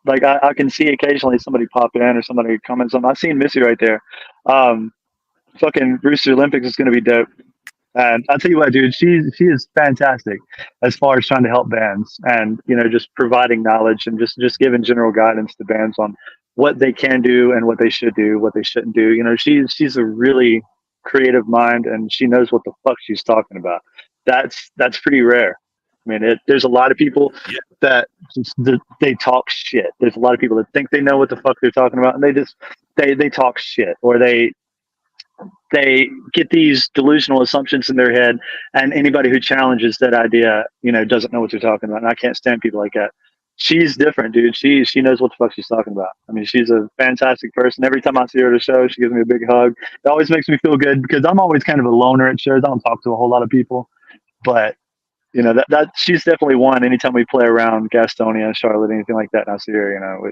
[SPEAKER 3] Like I can see occasionally somebody pop in or somebody comments on. I've seen Missy right there. Fucking Rooster Olympics is going to be dope. And I'll tell you what, dude, she is fantastic as far as trying to help bands and, you know, just providing knowledge and just giving general guidance to bands on what they can do and what they should do, what they shouldn't do. You know, she's a really creative mind, and she knows what the fuck she's talking about. That's pretty rare. I mean, there's a lot of people
[SPEAKER 2] Yeah.
[SPEAKER 3] that they talk shit. There's a lot of people that think they know what the fuck they're talking about, and they talk shit, or they get these delusional assumptions in their head, and anybody who challenges that idea, you know, doesn't know what they're talking about. And I can't stand people like that. She's different, dude. She knows what the fuck she's talking about. I mean, she's a fantastic person. Every time I see her at a show, she gives me a big hug. It always makes me feel good because I'm always kind of a loner at shows. I don't talk to a whole lot of people, but you know, that she's definitely one. Anytime we play around Gastonia, Charlotte, anything like that, and I see her, you know,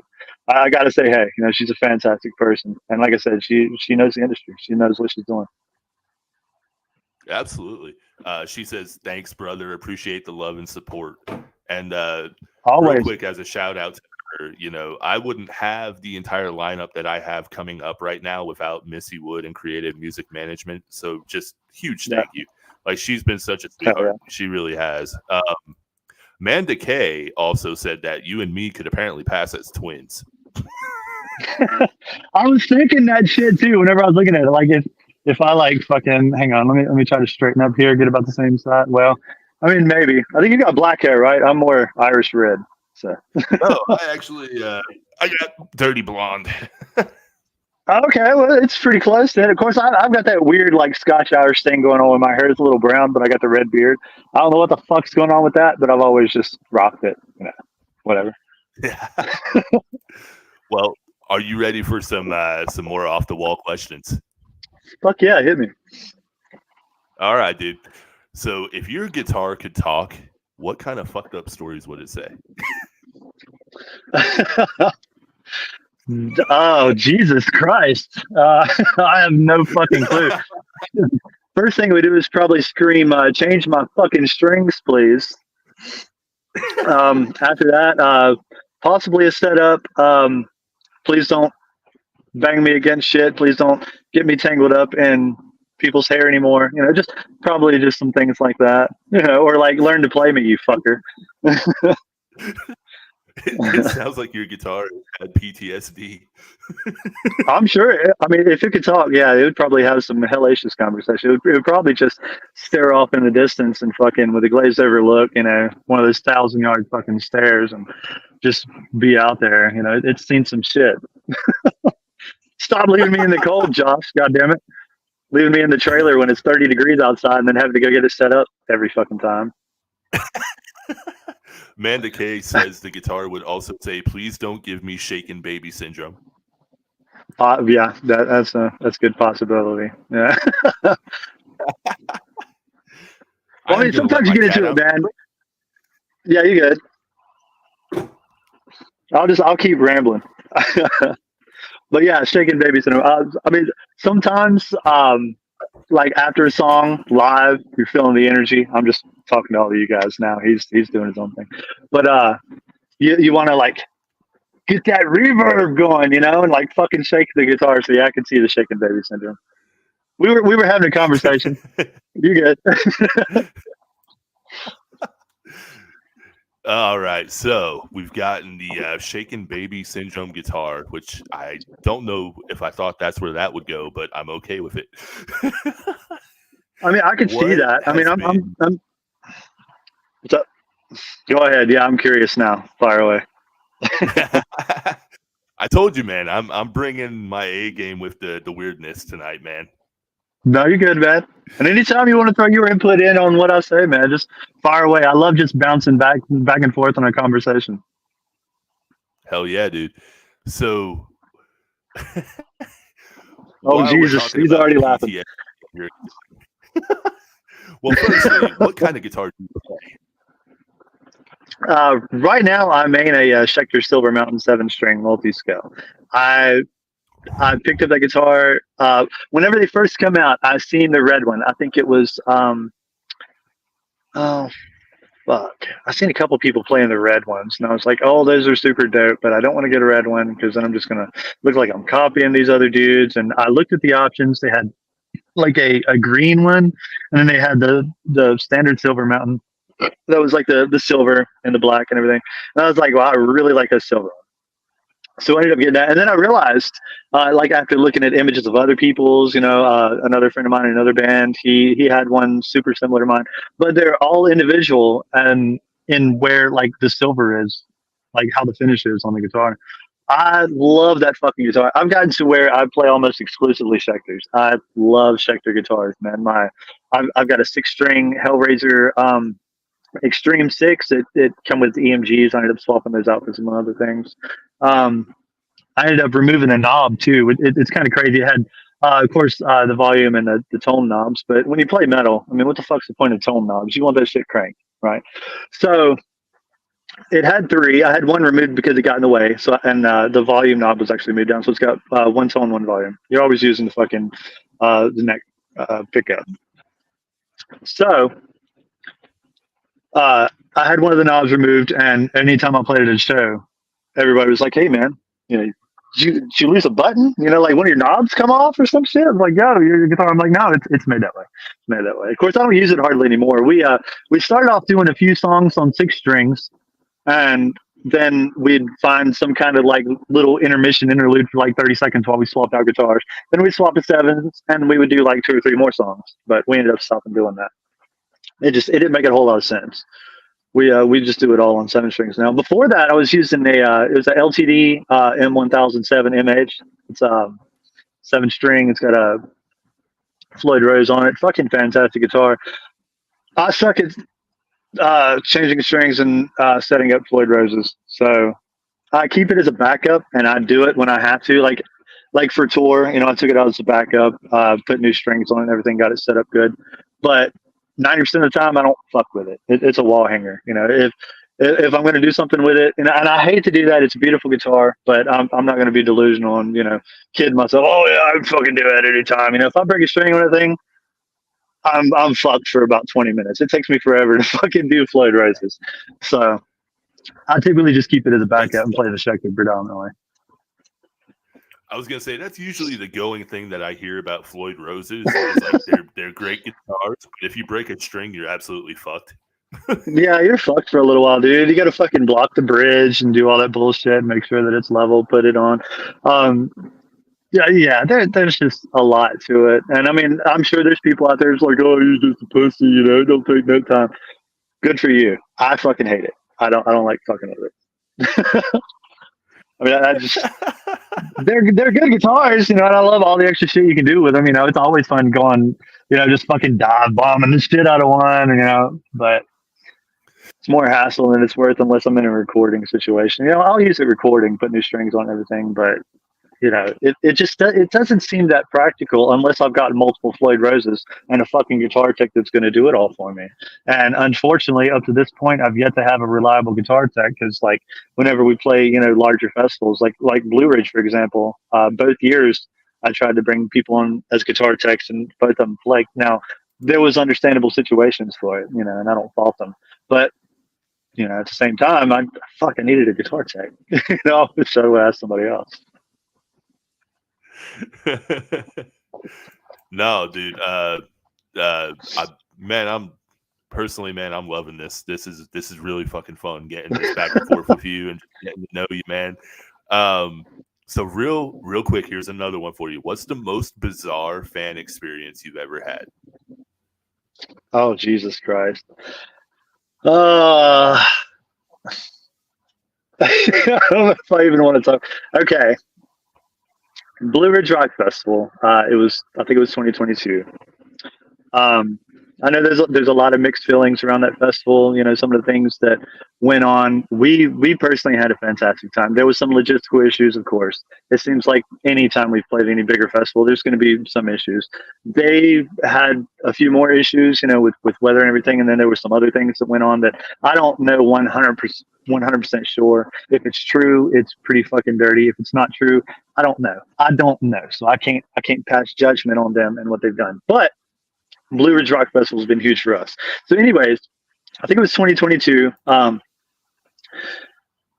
[SPEAKER 3] I got to say, hey, you know, she's a fantastic person, and like I said, she knows the industry. She knows what she's doing.
[SPEAKER 2] Absolutely. She says, "Thanks, brother. Appreciate the love and support." And
[SPEAKER 3] Always.
[SPEAKER 2] real quick, as a shout out to her, you know, I wouldn't have the entire lineup that I have coming up right now without Missy Wood and Creative Music Management. So just huge thank you. Like, she's been such a sweetheart. Yeah. She really has. Manda K also said that you and me could apparently pass as twins.
[SPEAKER 3] I was thinking that shit too whenever I was looking at it. Like, if I like fucking hang on, let me try to straighten up here, get about the same side. Well, I mean, maybe. I think you got black hair, right? I'm more Irish red. So.
[SPEAKER 2] No, I actually I got dirty blonde.
[SPEAKER 3] Okay, well, it's pretty close then. Of course, I've got that weird, like, Scotch-Irish thing going on with my hair. It's a little brown, but I got the red beard. I don't know what the fuck's going on with that, but I've always just rocked it. You know, whatever.
[SPEAKER 2] Yeah. Well, are you ready for some more off-the-wall questions?
[SPEAKER 3] Fuck yeah, hit me.
[SPEAKER 2] All right, dude. So if your guitar could talk, what kind of fucked up stories would it say?
[SPEAKER 3] Oh, Jesus Christ. I have no fucking clue. First thing we do is probably scream, change my fucking strings, please. After that, possibly a setup. Please don't bang me against shit. Please don't get me tangled up in people's hair anymore. You know, just probably just some things like that. You know, or like learn to play me, you fucker.
[SPEAKER 2] It sounds like your guitar had PTSD.
[SPEAKER 3] I'm sure. I mean, if it could talk, yeah, it would probably have some hellacious conversation. It would probably just stare off in the distance and fucking with a glazed over look, you know, one of those 1,000-yard fucking stares, and just be out there. You know, it's seen some shit. Stop leaving me in the cold, Josh. God damn it. Leaving me in the trailer when it's 30 degrees outside and then having to go get it set up every fucking time.
[SPEAKER 2] Manda K says the guitar would also say, "Please don't give me shaken baby syndrome."
[SPEAKER 3] Yeah, that's a good possibility. Yeah. I mean, sometimes you get into it, man. Yeah, you good. I'll keep rambling. But yeah, shaking baby syndrome. I mean, sometimes, like after a song live, you're feeling the energy. I'm just talking to all of you guys now. He's doing his own thing, but you want to like get that reverb going, you know, and like fucking shake the guitar. So yeah, I can see the shaking baby syndrome. We were having a conversation. You good?
[SPEAKER 2] All right, so we've gotten the shaken baby syndrome guitar, which I don't know if I thought that's where that would go, but I'm okay with it.
[SPEAKER 3] I mean, I can see that. I mean, I'm what's up? Go ahead. Yeah, I'm curious now. Fire away.
[SPEAKER 2] I told you, man. I'm bringing my A game with the weirdness tonight, man.
[SPEAKER 3] No, you're good, man. And anytime you want to throw your input in on what I say, man, just fire away. I love just bouncing back and forth on a conversation.
[SPEAKER 2] Hell yeah, dude. So,
[SPEAKER 3] oh Jesus, he's already laughing.
[SPEAKER 2] Well, firstly, what kind of guitar do you
[SPEAKER 3] play? Right now, I main a Schecter Silver Mountain 7-string multi-scale. I picked up that guitar whenever they first come out. I seen the red one. I think it was oh fuck. I seen a couple people playing the red ones, and I was like, oh, those are super dope, but I don't want to get a red one because then I'm just gonna look like I'm copying these other dudes. And I looked at the options. They had like a green one, and then they had the standard Silver Mountain. That was like the silver and the black and everything. And I was like, wow, I really like that silver one. So I ended up getting that, and then I realized, like after looking at images of other people's, another friend of mine in another band, he had one super similar to mine, but they're all individual and in where like the silver is, like how the finish is on the guitar. I love that fucking guitar. I've gotten to where I play almost exclusively Schecters. I love Schecter guitars, man. I've got a 6-string Hellraiser Extreme 6. It come with EMGs. I ended up swapping those out for some other things. I ended up removing the knob too. It's kind of crazy. It had, of course, the volume and the tone knobs. But when you play metal, I mean, what the fuck's the point of tone knobs? You want that shit cranked, right? So it had 3. I had one removed because it got in the way. So and the volume knob was actually moved down. So it's got 1 tone, 1 volume. You're always using the fucking the neck pickup. So I had one of the knobs removed, and anytime I played it at a show, everybody was like, "Hey, man, did you lose a button? Like one of your knobs come off or some shit?" I'm like, "Yo, your guitar." I'm like, "No, it's made that way. It's made that way." Of course, I don't use it hardly anymore. We started off doing a few songs on 6 strings, and then we'd find some kind of like little interlude for like 30 seconds while we swapped out guitars. Then we'd swap to 7s, and we would do like 2 or 3 more songs. But we ended up stopping doing that. It didn't make a whole lot of sense. We just do it all on 7 strings now. Before that, I was using it was a LTD M1007 MH. It's 7 string. It's got a Floyd Rose on it. Fucking fantastic guitar. I suck at changing strings and setting up Floyd Roses. So I keep it as a backup, and I do it when I have to. Like for tour, I took it out as a backup, put new strings on it and everything, got it set up good. But 90% of the time, I don't fuck with it. It's a wall hanger. If I'm going to do something with it, and I hate to do that, it's a beautiful guitar, but I'm not going to be delusional and kid myself. Oh yeah, I can fucking do it anytime. If I break a string or anything, I'm fucked for about 20 minutes. It takes me forever to fucking do Floyd Roses. So I typically just keep it as a backup and play the Schecter predominantly.
[SPEAKER 2] I was gonna say that's usually the going thing that I hear about Floyd Roses. Is like they're great guitars, but if you break a string, you're absolutely fucked.
[SPEAKER 3] Yeah, you're fucked for a little while, dude. You got to fucking block the bridge and do all that bullshit, make sure that it's level, put it on. There's just a lot to it, and I mean, I'm sure there's people out there who's like, "Oh, you're just a pussy," don't take no time. Good for you. I fucking hate it. I don't like fucking with it. I mean, they're good guitars, and I love all the extra shit you can do with them. It's always fun going, just fucking dive bombing the shit out of one, but it's more hassle than it's worth unless I'm in a recording situation. I'll use it recording, put new strings on everything, but it doesn't seem that practical unless I've got multiple Floyd Roses and a fucking guitar tech that's going to do it all for me. And unfortunately, up to this point, I've yet to have a reliable guitar tech because, like, whenever we play, larger festivals, like Blue Ridge, for example, both years I tried to bring people on as guitar techs, and both of them flaked. Now, there was understandable situations for it, and I don't fault them, but at the same time, I needed a guitar tech, so I asked somebody else.
[SPEAKER 2] No, dude. I'm loving this. This is really fucking fun getting this back and forth with you and getting to know you, man. So real quick, here's another one for you. What's the most bizarre fan experience you've ever had?
[SPEAKER 3] Oh, Jesus Christ. I don't know if I even want to talk. Okay. Blue Ridge Rock Festival. I think it was 2022. I know there's a lot of mixed feelings around that festival. Some of the things that went on. We personally had a fantastic time. There was some logistical issues, of course. It seems like any time we've played any bigger festival, there's going to be some issues. They had a few more issues, with weather and everything, and then there were some other things that went on that I don't know 100% sure. If it's true, it's pretty fucking dirty. If it's not true, I don't know. So I can't pass judgment on them and what they've done. But Blue Ridge Rock Festival has been huge for us. So anyways, I think it was 2022.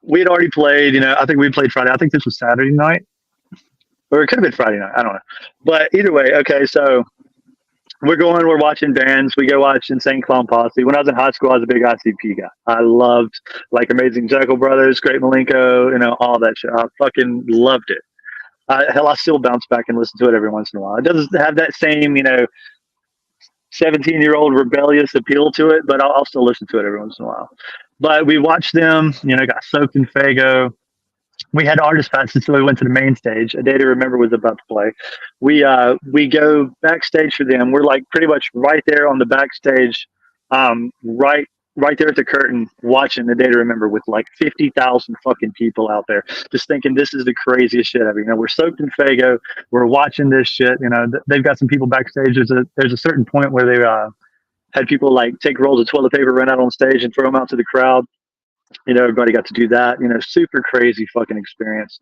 [SPEAKER 3] We had already played, I think we played Friday. I think this was Saturday night, or it could have been Friday night. I don't know. But either way, okay, so we're watching bands. We go watch Insane Clown Posse. When I was in high school, I was a big ICP guy. I loved like Amazing Jekyll Brothers, Great Milenko, all that shit. I fucking loved it. Hell, I still bounce back and listen to it every once in a while. It doesn't have that same, 17-year-old rebellious appeal to it, but I'll still listen to it every once in a while. But we watched them, got soaked in Fago. We had artist passes, so we went to the main stage. A Day to Remember was about to play. We go backstage for them. We're like pretty much right there on the backstage, right there at the curtain, watching A Day to Remember with like 50,000 fucking people out there, just thinking this is the craziest shit ever. We're soaked in Fago. We're watching this shit. They've got some people backstage. There's a certain point where they had people like take rolls of toilet paper, run out on stage, and throw them out to the crowd. Everybody got to do that. Super crazy fucking experience.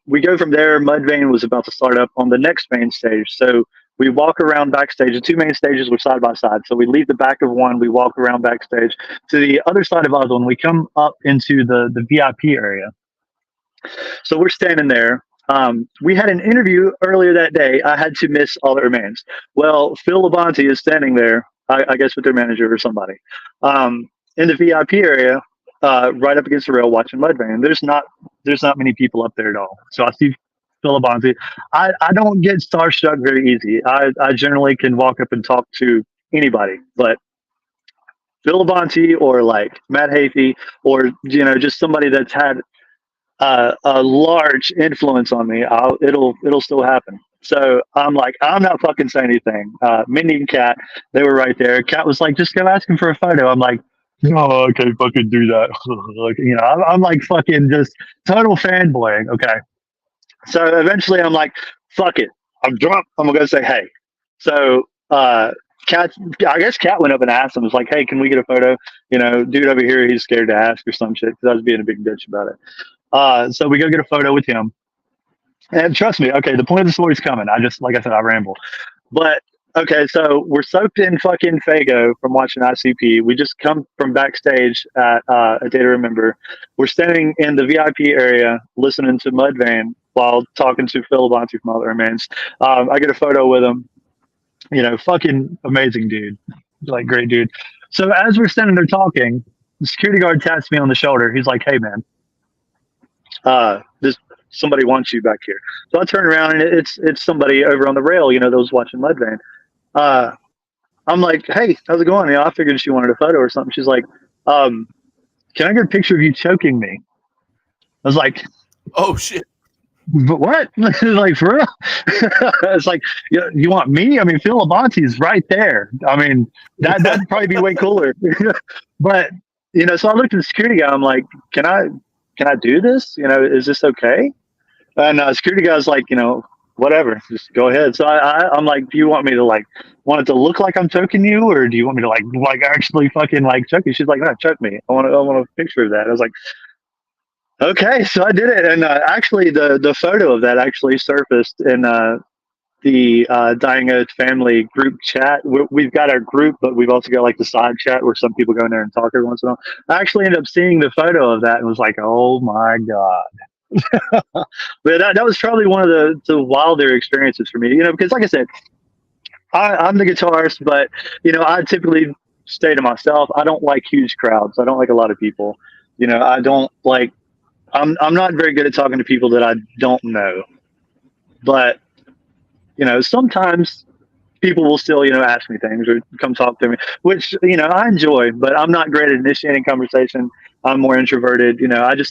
[SPEAKER 3] We go from there. Mudvayne was about to start up on the next main stage. So we walk around backstage. The two main stages were side by side. So we leave the back of one. We walk around backstage to the other side of the other one. We come up into the VIP area. So we're standing there. We had an interview earlier that day. I had to miss All That Remains. Well, Phil Labonte is standing there, I guess with their manager or somebody, in the VIP area. Right up against the rail watching Mudvayne. There's not many people up there at all. So I see Phil Labonte. I don't get starstruck very easy. I generally can walk up and talk to anybody, but Phil Labonte or like Matt Hafey or just somebody that's had a large influence on me, it'll still happen. So I'm like, I'm not fucking saying anything. Mindy and Kat, they were right there. Kat was like, just go ask him for a photo. I'm like, no, okay, fucking do that. I'm like fucking just total fanboying. Okay. So eventually I'm like, fuck it. I'm drunk. I'm going to say, hey. So, I guess Kat went up and asked him, was like, hey, can we get a photo? Dude over here, he's scared to ask or some shit because I was being a big bitch about it. So we go get a photo with him. And trust me, okay, the point of the story's coming. Like I said, I ramble. But okay, so we're soaked in fucking Fago from watching ICP. We just come from backstage at A Day to Remember. We're standing in the VIP area listening to Mudvayne while talking to Phil Labonte from All That Remains. I get a photo with him. Fucking amazing dude. Like, great dude. So as we're standing there talking, the security guard taps me on the shoulder. He's like, hey, man, somebody wants you back here. So I turn around and it's somebody over on the rail, that was watching Mudvayne. I'm like, hey, how's it going? I figured she wanted a photo or something. She's like, can I get a picture of you choking me? I was like,
[SPEAKER 2] oh shit.
[SPEAKER 3] But what? Like, for real? It's like, you want me? I mean, Phil Labonte's right there. I mean, that'd probably be way cooler. But, so I looked at the security guy. I'm like, can I do this? Is this okay? And security guy's like, whatever, just go ahead. So I'm like, do you want me to want it to look like I'm choking you, or do you want me to like actually fucking choke you? She's like, no, choke me. I want a picture of that. I was like, okay. So I did it, and actually the photo of that actually surfaced in the Dying Oath family group chat. We've got our group, but we've also got the side chat where some people go in there and talk every once in a while. I actually ended up seeing the photo of that and was like, oh my god. But that was probably one of the wilder experiences for me, because like I said, I'm the guitarist, but I typically stay to myself. I don't like huge crowds. I don't like a lot of people. I don't like. I'm not very good at talking to people that I don't know. But sometimes people will still ask me things or come talk to me, which I enjoy. But I'm not great at initiating conversation. I'm more introverted.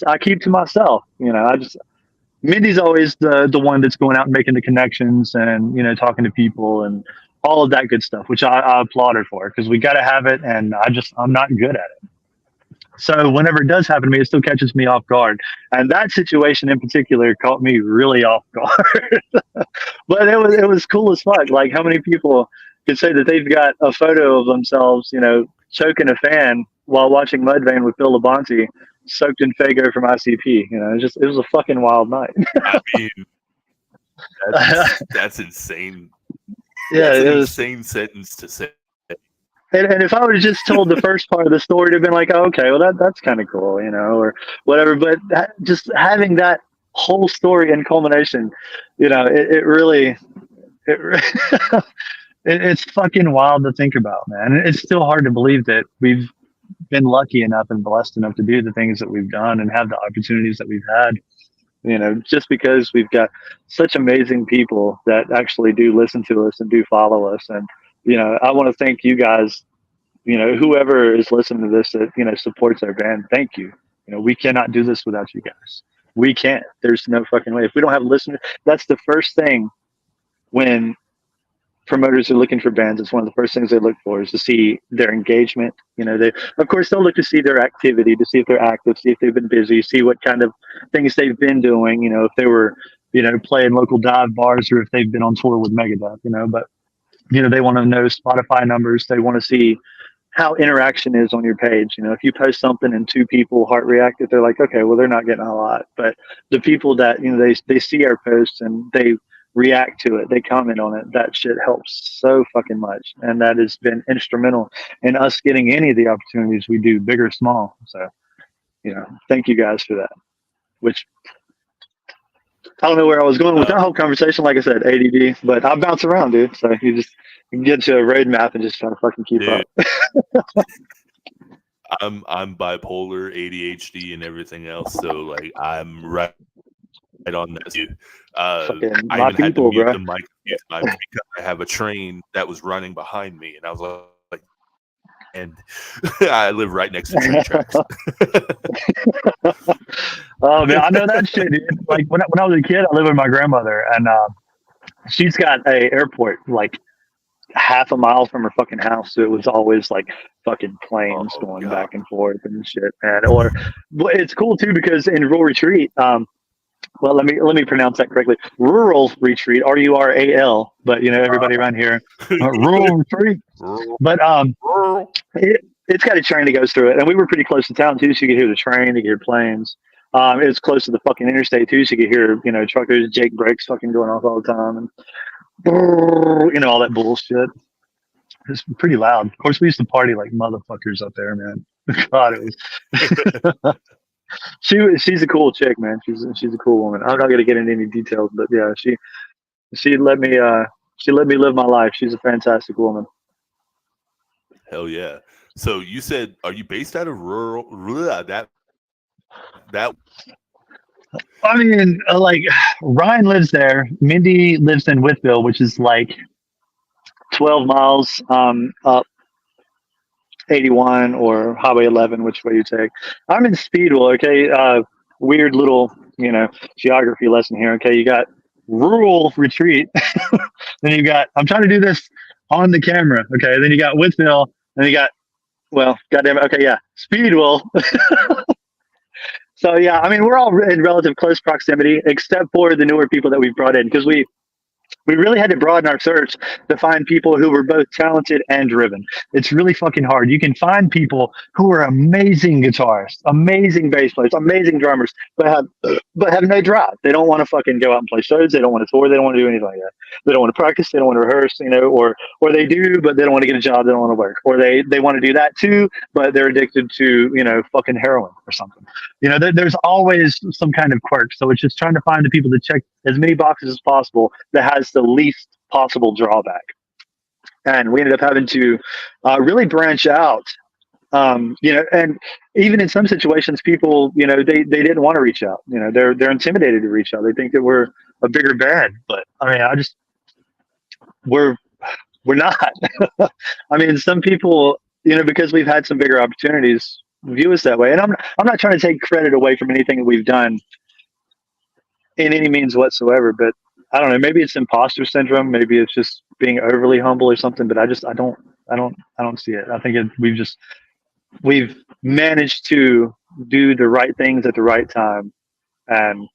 [SPEAKER 3] I keep to myself. Mindy's always the one that's going out and making the connections and talking to people and all of that good stuff, which I applaud her for, because we got to have it, and I'm not good at it. So whenever it does happen to me, it still catches me off guard, and that situation in particular caught me really off guard. But it was cool as fuck. Like, how many people could say that they've got a photo of themselves choking a fan while watching Mudvayne with Phil Labonte, soaked in Fago from ICP. It was a fucking wild night.
[SPEAKER 2] I mean, that's insane.
[SPEAKER 3] Yeah,
[SPEAKER 2] that's
[SPEAKER 3] it
[SPEAKER 2] an
[SPEAKER 3] was
[SPEAKER 2] insane sentence to say.
[SPEAKER 3] And if I would have just told the first part of the story, it'd have been like, oh, okay, well that's kind of cool, or whatever. But just having that whole story in culmination, it really it's fucking wild to think about, man. It's still hard to believe that we've been lucky enough and blessed enough to do the things that we've done and have the opportunities that we've had. Just because we've got such amazing people that actually do listen to us and do follow us. And, I want to thank you guys, whoever is listening to this that, supports our band. Thank you. We cannot do this without you guys. We can't. There's no fucking way. If we don't have listeners, that's the first thing when promoters are looking for bands. It's one of the first things they look for is to see their engagement. Of course, they'll look to see their activity, to see if they're active, see if they've been busy, see what kind of things they've been doing. If they were, playing local dive bars or if they've been on tour with Megadeth. But they want to know Spotify numbers. They want to see how interaction is on your page. If you post something and 2 people heart reacted, they're like, okay, well, they're not getting a lot. But the people that, they see our posts and they react to it, they comment on it, that shit helps so fucking much. And that has been instrumental in us getting any of the opportunities we do, big or small. So, thank you guys for that. Which I don't know where I was going with that whole conversation. Like I said, ADD, but I bounce around, dude. So you can get to a road map and just try to fucking keep up.
[SPEAKER 2] I'm bipolar, ADHD, and everything else. So like I'm right on that too. I even had to mute the mic a few times because I have a train that was running behind me, and I was like, and I live right next to train tracks.
[SPEAKER 3] Oh man, I know that shit, dude. Like when I was a kid, I lived with my grandmother, and she's got a airport like half a mile from her fucking house, so it was always like fucking planes going back and forth and shit, man. Or it's cool too because in rural retreat, well, let me pronounce that correctly. Rural retreat, RURAL, but everybody around here, rural retreat. But it's got a train that goes through it, and we were pretty close to town too, so you could hear the train, you could hear planes. It was close to the fucking interstate too, so you could hear truckers, Jake brakes fucking going off all the time, and all that bullshit. It's pretty loud. Of course, we used to party like motherfuckers up there, man. God, it was. She's a cool chick, man. She's a cool woman. I'm not gonna get into any details, but yeah, she let me live my life. She's a fantastic woman.
[SPEAKER 2] Hell yeah. So you said, are you based out of rural that?
[SPEAKER 3] I mean, like Ryan lives there. Mindy lives in Whitville, which is like 12 miles up 81 or Highway 11, which way you take. I'm in Speedwell, okay? Weird little, geography lesson here, okay? You got rural retreat. Then you got, I'm trying to do this on the camera, okay? Then you got Whitville, and you got, well, goddamn it, okay, yeah, Speedwell. So, yeah, I mean, we're all in relative close proximity, except for the newer people that we've brought in, because we really had to broaden our search to find people who were both talented and driven. It's really fucking hard. You can find people who are amazing guitarists, amazing bass players, amazing drummers, but have no drive. They don't want to fucking go out and play shows. They don't want to tour. They don't want to do anything like that. They don't want to practice. They don't want to rehearse, or they do, but they don't want to get a job. They don't want to work. Or they want to do that too, but they're addicted to, fucking heroin or something. There's always some kind of quirk. So it's just trying to find the people to check as many boxes as possible that has the least possible drawback. And we ended up having to really branch out, and even in some situations, people, they didn't want to reach out. They're intimidated to reach out. They think that we're a bigger band, but I mean, we're not. I mean, some people, because we've had some bigger opportunities, view us that way. And I'm not trying to take credit away from anything that we've done in any means whatsoever, but I don't know, maybe it's imposter syndrome, maybe it's just being overly humble or something, but I don't see it. I think we've managed to do the right things at the right time and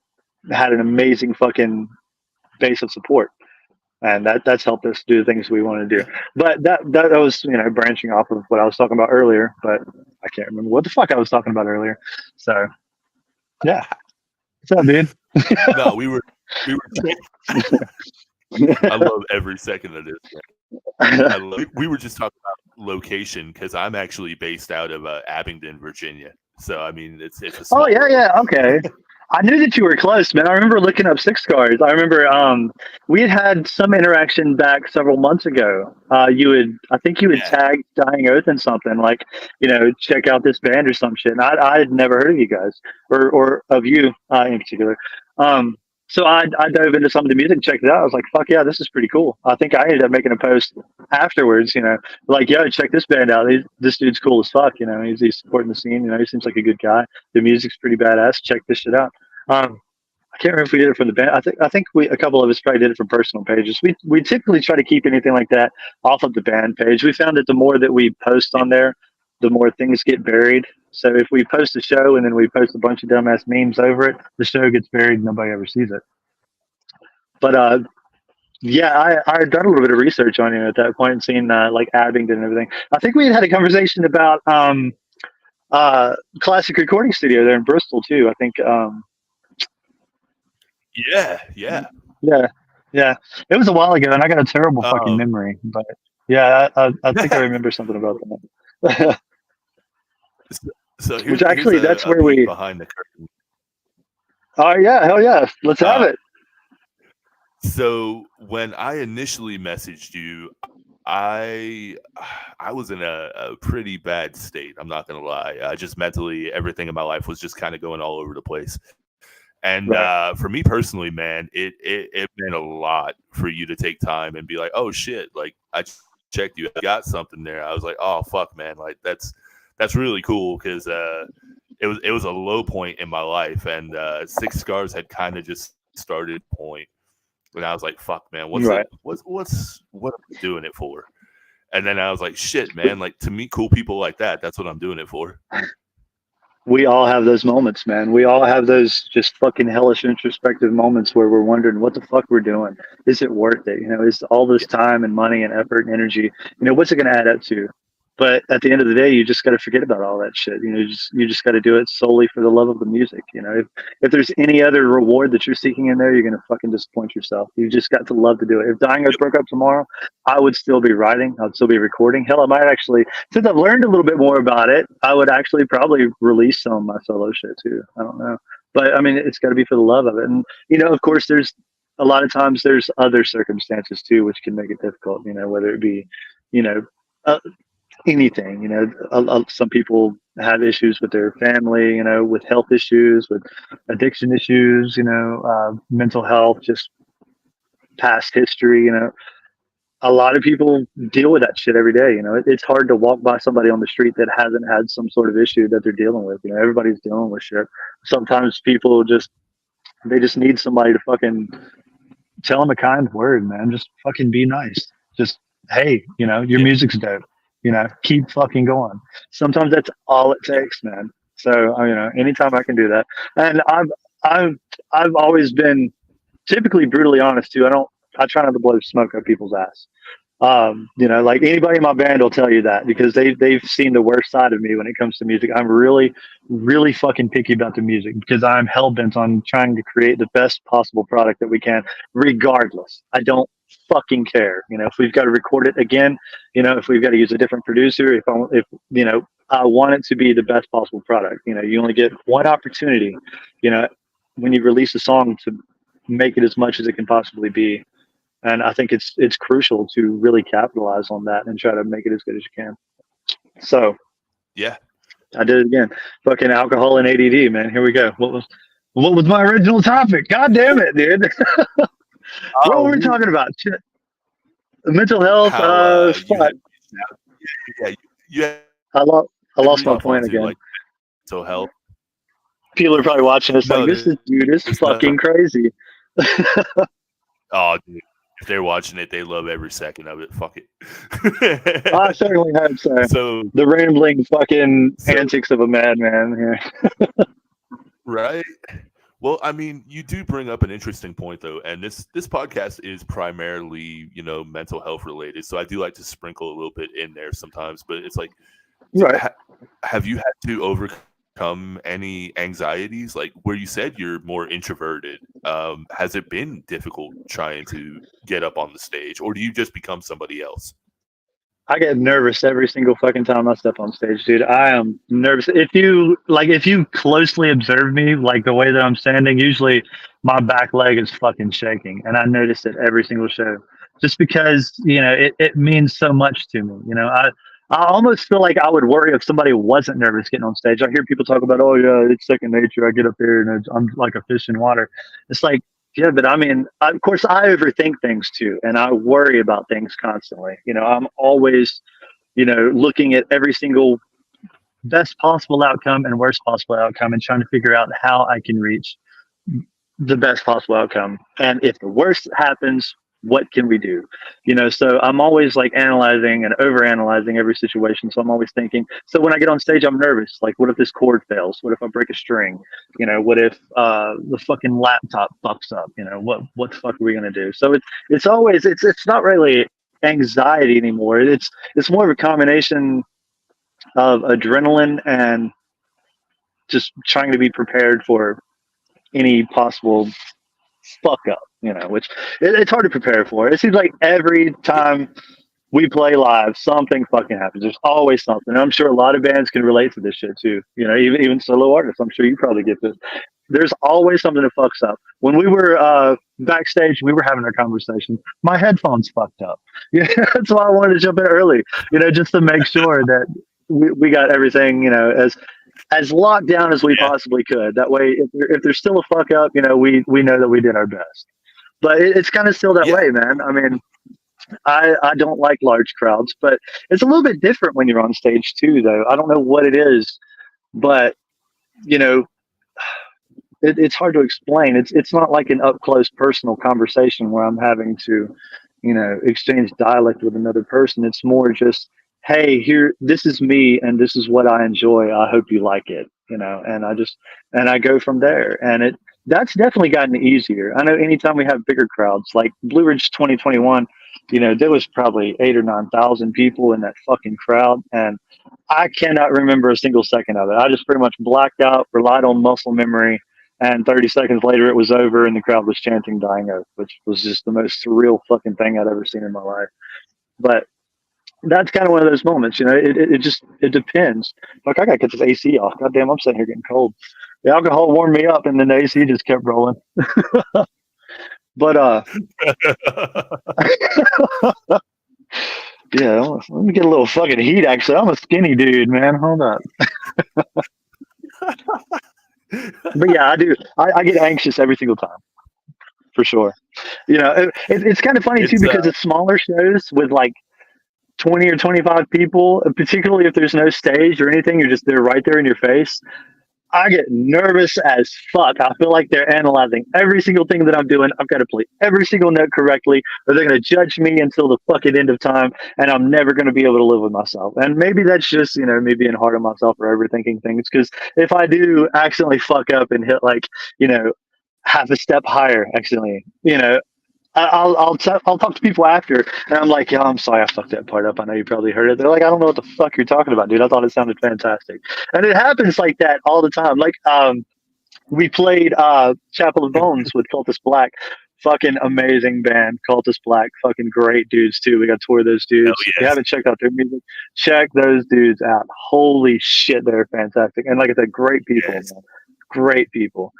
[SPEAKER 3] had an amazing fucking base of support. And that's helped us do the things we want to do. But that was, branching off of what I was talking about earlier, but I can't remember what the fuck I was talking about earlier. So yeah. What's up, dude?
[SPEAKER 2] No, we were I love every second of this. We were just talking about location because I'm actually based out of Abingdon, Virginia. So I mean, it's a small
[SPEAKER 3] yeah, okay. I knew that you were close, man. I remember looking up Six Scars. I remember we had some interaction back several months ago. I think you had
[SPEAKER 2] Yeah.
[SPEAKER 3] tagged Dying Oath in something like, check out this band or some shit. And I had never heard of you guys or of you in particular. So I dove into some of the music and checked it out. I was like, fuck yeah, this is pretty cool. I think I ended up making a post afterwards, like, yo, check this band out. This dude's cool as fuck. He's supporting the scene. He seems like a good guy. The music's pretty badass. Check this shit out. I can't remember if we did it from the band. I think a couple of us probably did it from personal pages. We typically try to keep anything like that off of the band page. We found that the more that we post on there, the more things get buried. So if we post a show and then we post a bunch of dumbass memes over it, the show gets buried and nobody ever sees it. But yeah, I had done a little bit of research on you at that point and seen like Abingdon and everything. I think we had a conversation about Classic Recording Studio there in Bristol too. I think
[SPEAKER 2] Yeah.
[SPEAKER 3] yeah. It was a while ago, and I got a terrible fucking memory. But yeah, I think I remember something about that.
[SPEAKER 2] So
[SPEAKER 3] Which actually, that's where we
[SPEAKER 2] behind the curtain.
[SPEAKER 3] Oh yeah, hell yeah, let's have it.
[SPEAKER 2] So when I initially messaged you, I was in a pretty bad state. I'm not gonna lie. Just mentally, everything in my life was just kind of going all over the place. And for me personally, man, it meant a lot for you to take time and be like, oh shit, like I checked you, I got something there. I was like, oh fuck, man, like that's really cool because it was a low point in my life, and Six Scars had kind of just started point, and I was like, fuck, man, what am I doing it for? And then I was like, shit, man, like to meet cool people like that, that's what I'm doing it for.
[SPEAKER 3] We all have those moments, man. We all have those just fucking hellish introspective moments where we're wondering what the fuck we're doing. Is it worth it? Is all this time and money and effort and energy, what's it going to add up to? But at the end of the day, you just got to forget about all that shit. You just got to do it solely for the love of the music. If there's any other reward that you're seeking in there, you're going to fucking disappoint yourself. You just got to love to do it. If Dying Earth broke up tomorrow, I would still be writing. I'd still be recording. Hell, I might actually, since I've learned a little bit more about it, I would actually probably release some of my solo shit too. I don't know. But I mean, it's got to be for the love of it. And, of course, there's a lot of times there's other circumstances too, which can make it difficult, whether it be, anything. Some people have issues with their family, with health issues, with addiction issues, mental health, just past history. A lot of people deal with that shit every day. It's hard to walk by somebody on the street that hasn't had some sort of issue that they're dealing with. Everybody's dealing with shit. Sometimes people just need somebody to fucking tell them a kind word, man. Just fucking be nice. Just, hey, your music's dope. Keep fucking going. Sometimes that's all it takes, man. So, anytime I can do that. And I've always been typically brutally honest too. I try not to blow smoke up people's ass. Like anybody in my band will tell you that because they've seen the worst side of me when it comes to music. I'm really, really fucking picky about the music because I'm hell bent on trying to create the best possible product that we can, regardless. I don't fucking care. If we've got to record it again, if we've got to use a different producer, if I want it to be the best possible product. You only get one opportunity, when you release a song to make it as much as it can possibly be. And I think it's crucial to really capitalize on that and try to make it as good as you can. So,
[SPEAKER 2] yeah,
[SPEAKER 3] I did it again. Fucking alcohol and ADD, man. Here we go. What was my original topic? God damn it, dude. What were we talking about? Shit. Mental health. I lost my point again.
[SPEAKER 2] Like mental health.
[SPEAKER 3] People are probably watching this this is fucking crazy.
[SPEAKER 2] Oh, dude. If they're watching it, they love every second of it. Fuck it.
[SPEAKER 3] I certainly hope so. So the rambling fucking antics of a madman here.
[SPEAKER 2] Right? Well, I mean, you do bring up an interesting point, though, and this podcast is primarily, mental health related. So I do like to sprinkle a little bit in there sometimes, but it's like,
[SPEAKER 3] right.
[SPEAKER 2] Have you had to overcome any anxieties? Like where you said you're more introverted, has it been difficult trying to get up on the stage, or do you just become somebody else?
[SPEAKER 3] I get nervous every single fucking time I step on stage, dude. I am nervous. If you closely observe me, like the way that I'm standing, usually my back leg is fucking shaking, and I notice it every single show, just because it means so much to me. I almost feel like I would worry if somebody wasn't nervous getting on stage. I hear people talk about, oh yeah, it's second nature. I get up there and I'm like a fish in water. It's like, yeah, but I mean, of course, I overthink things too, and I worry about things constantly. I'm always, looking at every single best possible outcome and worst possible outcome and trying to figure out how I can reach the best possible outcome. And if the worst happens, what can we do? So I'm always like analyzing and over analyzing every situation. So I'm always thinking, so when I get on stage, I'm nervous. Like, what if this chord fails? What if I break a string? What if the fucking laptop fucks up? What the fuck are we going to do? So it's not really anxiety anymore. It's more of a combination of adrenaline and just trying to be prepared for any possible fuck up, which it's hard to prepare for. It seems like every time we play live, something fucking happens. There's always something. And I'm sure a lot of bands can relate to this shit too. Even solo artists. I'm sure you probably get this. There's always something that fucks up. When we were backstage, we were having our conversation. My headphones fucked up. That's why I wanted to jump in early. Just to make sure that we got everything, as locked down as we possibly could. That way, if there's still a fuck up, we know that we did our best. But it's kind of still that way, man. I mean, I don't like large crowds, but it's a little bit different when you're on stage too, though. I don't know what it is, but it's hard to explain. It's not like an up close personal conversation where I'm having to, exchange dialect with another person. It's more just, hey, this is me and this is what I enjoy. I hope you like it, and I go from there. And that's definitely gotten easier. I know anytime we have bigger crowds, like Blue Ridge 2021, there was probably 8,000 or 9,000 people in that fucking crowd. And I cannot remember a single second of it. I just pretty much blacked out, relied on muscle memory. And 30 seconds later, it was over, and the crowd was chanting "Dying Oath," which was just the most surreal fucking thing I'd ever seen in my life. But that's kind of one of those moments, it depends. Like, I gotta get this AC off. Goddamn, I'm sitting here getting cold. The alcohol warmed me up, and then the AC just kept rolling. But yeah, let me get a little fucking heat. Actually, I'm a skinny dude, man. Hold up. But yeah, I do. I get anxious every single time, for sure. It's kind of funny too, because it's smaller shows with like 20 or 25 people, particularly if there's no stage or anything, they're right there in your face. I get nervous as fuck. I feel like they're analyzing every single thing that I'm doing. I've got to play every single note correctly, or they're going to judge me until the fucking end of time, and I'm never going to be able to live with myself. And maybe that's just, me being hard on myself or overthinking things, because if I do accidentally fuck up and hit like, half a step higher accidentally, I'll talk to people after, and I'm like, yeah, I'm sorry, I fucked that part up. I know you probably heard it. They're like, I don't know what the fuck you're talking about, dude. I thought it sounded fantastic. And it happens like that all the time. Like, we played Chapel of Bones with Cultus Black. Fucking amazing band, Cultus Black. Fucking great dudes too. We got to tour those dudes.
[SPEAKER 2] Yes.
[SPEAKER 3] If you haven't checked out their music, check those dudes out. Holy shit, they're fantastic. And like I said, great people, man. Great people.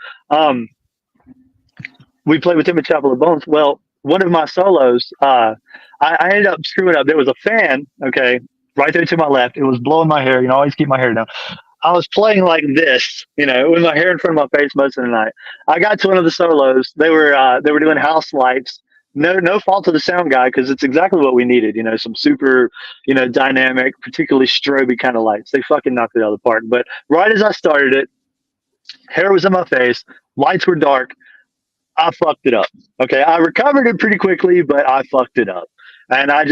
[SPEAKER 3] We played with him at Chapel of Bones. Well, one of my solos, I ended up screwing up. There was a fan, okay, right there to my left. It was blowing my hair. I always keep my hair down. I was playing like this, with my hair in front of my face most of the night. I got to one of the solos. They were doing house lights. No fault to the sound guy, because it's exactly what we needed. Some super, dynamic, particularly stroby kind of lights. They fucking knocked it out of the park. But right as I started it, hair was in my face, lights were dark. I fucked it up. Okay, I recovered it pretty quickly, but I fucked it up. And I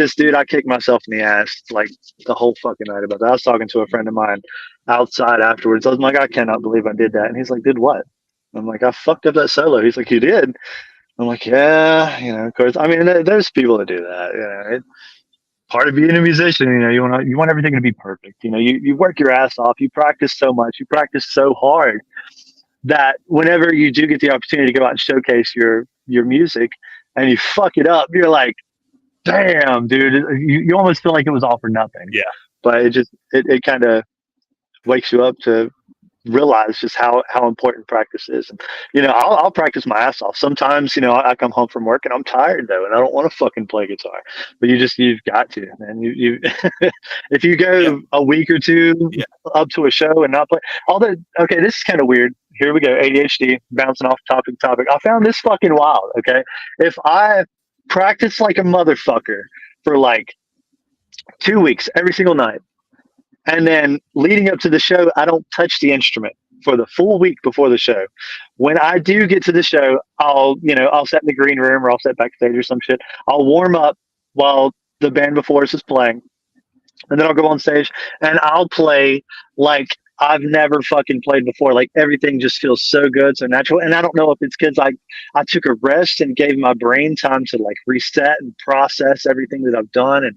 [SPEAKER 3] kicked myself in the ass like the whole fucking night about that. I was talking to a friend of mine outside afterwards. I was like, I cannot believe I did that. And he's like, did what? I'm like, I fucked up that solo. He's like, you did? I'm like, yeah, of course. I mean, there's people that do that. Part of being a musician, you want everything to be perfect. You work your ass off. You practice so much. You practice so hard that whenever you do get the opportunity to go out and showcase your music and you fuck it up, you're like, damn, dude, you almost feel like it was all for nothing.
[SPEAKER 2] Yeah.
[SPEAKER 3] But it kind of wakes you up to realize just how important practice is. And, I'll practice my ass off. Sometimes, I come home from work and I'm tired though, and I don't want to fucking play guitar. But you've got to, man. You if you go a week or two up to a show and not play, okay, this is kind of weird. Here we go, ADHD, bouncing off topic. I found this fucking wild. Okay, if I practice like a motherfucker for like 2 weeks every single night, and then leading up to the show, I don't touch the instrument for the full week before the show. When I do get to the show, I'll sit in the green room or I'll sit backstage or some shit. I'll warm up while the band before us is playing. And then I'll go on stage and I'll play like I've never fucking played before. Like everything just feels so good, so natural. And I don't know if it's because I took a rest and gave my brain time to like reset and process everything that I've done and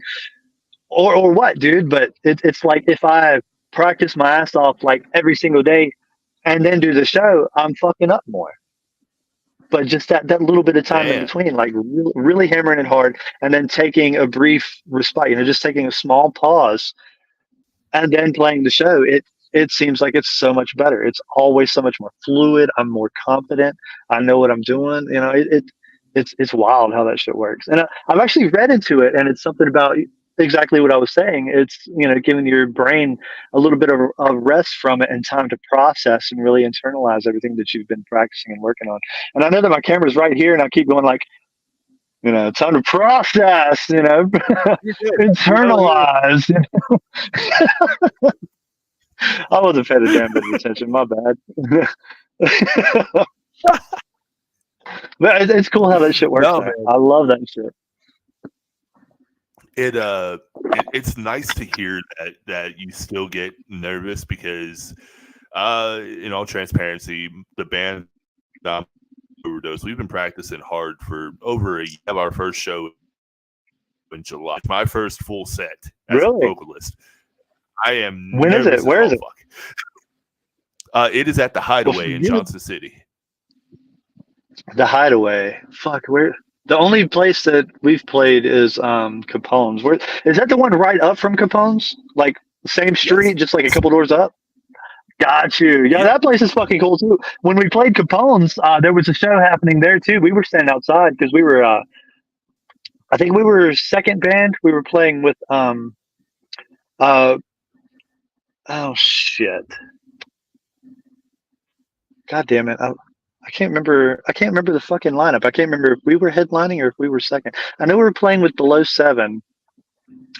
[SPEAKER 3] or what, dude. But it's like if I practice my ass off like every single day and then do the show, I'm fucking up more. But just that little bit of time in between, like really hammering it hard and then taking a brief respite, just taking a small pause and then playing the show, it seems like it's so much better. It's always so much more fluid. I'm more confident. I know what I'm doing. It's wild how that shit works. And I've actually read into it, and it's something about exactly what I was saying. It's, giving your brain a little bit of rest from it and time to process and really internalize everything that you've been practicing and working on. And I know that my camera's right here and I keep going like, time to process, internalize. I wasn't paying a damn bit of attention. My bad. But it's cool how that shit works. No, I love that shit.
[SPEAKER 2] It's nice to hear that you still get nervous because, in all transparency, the band Overdose, we've been practicing hard for over a year. We have our first show in July. It's my first full set as a vocalist. I am.
[SPEAKER 3] When is it? Where is it?
[SPEAKER 2] It is at the Hideaway in Johnson City.
[SPEAKER 3] The Hideaway. Fuck, where? The only place that we've played is Capone's. Where is that? The one right up from Capone's? Like same street, just like a couple doors up. Got you. Yeah, that place is fucking cool too. When we played Capone's, there was a show happening there too. We were standing outside because we were. I think we were second band. We were playing with oh shit. God damn it. I can't remember the fucking lineup. I can't remember if we were headlining or if we were second. I know we were playing with Below 7,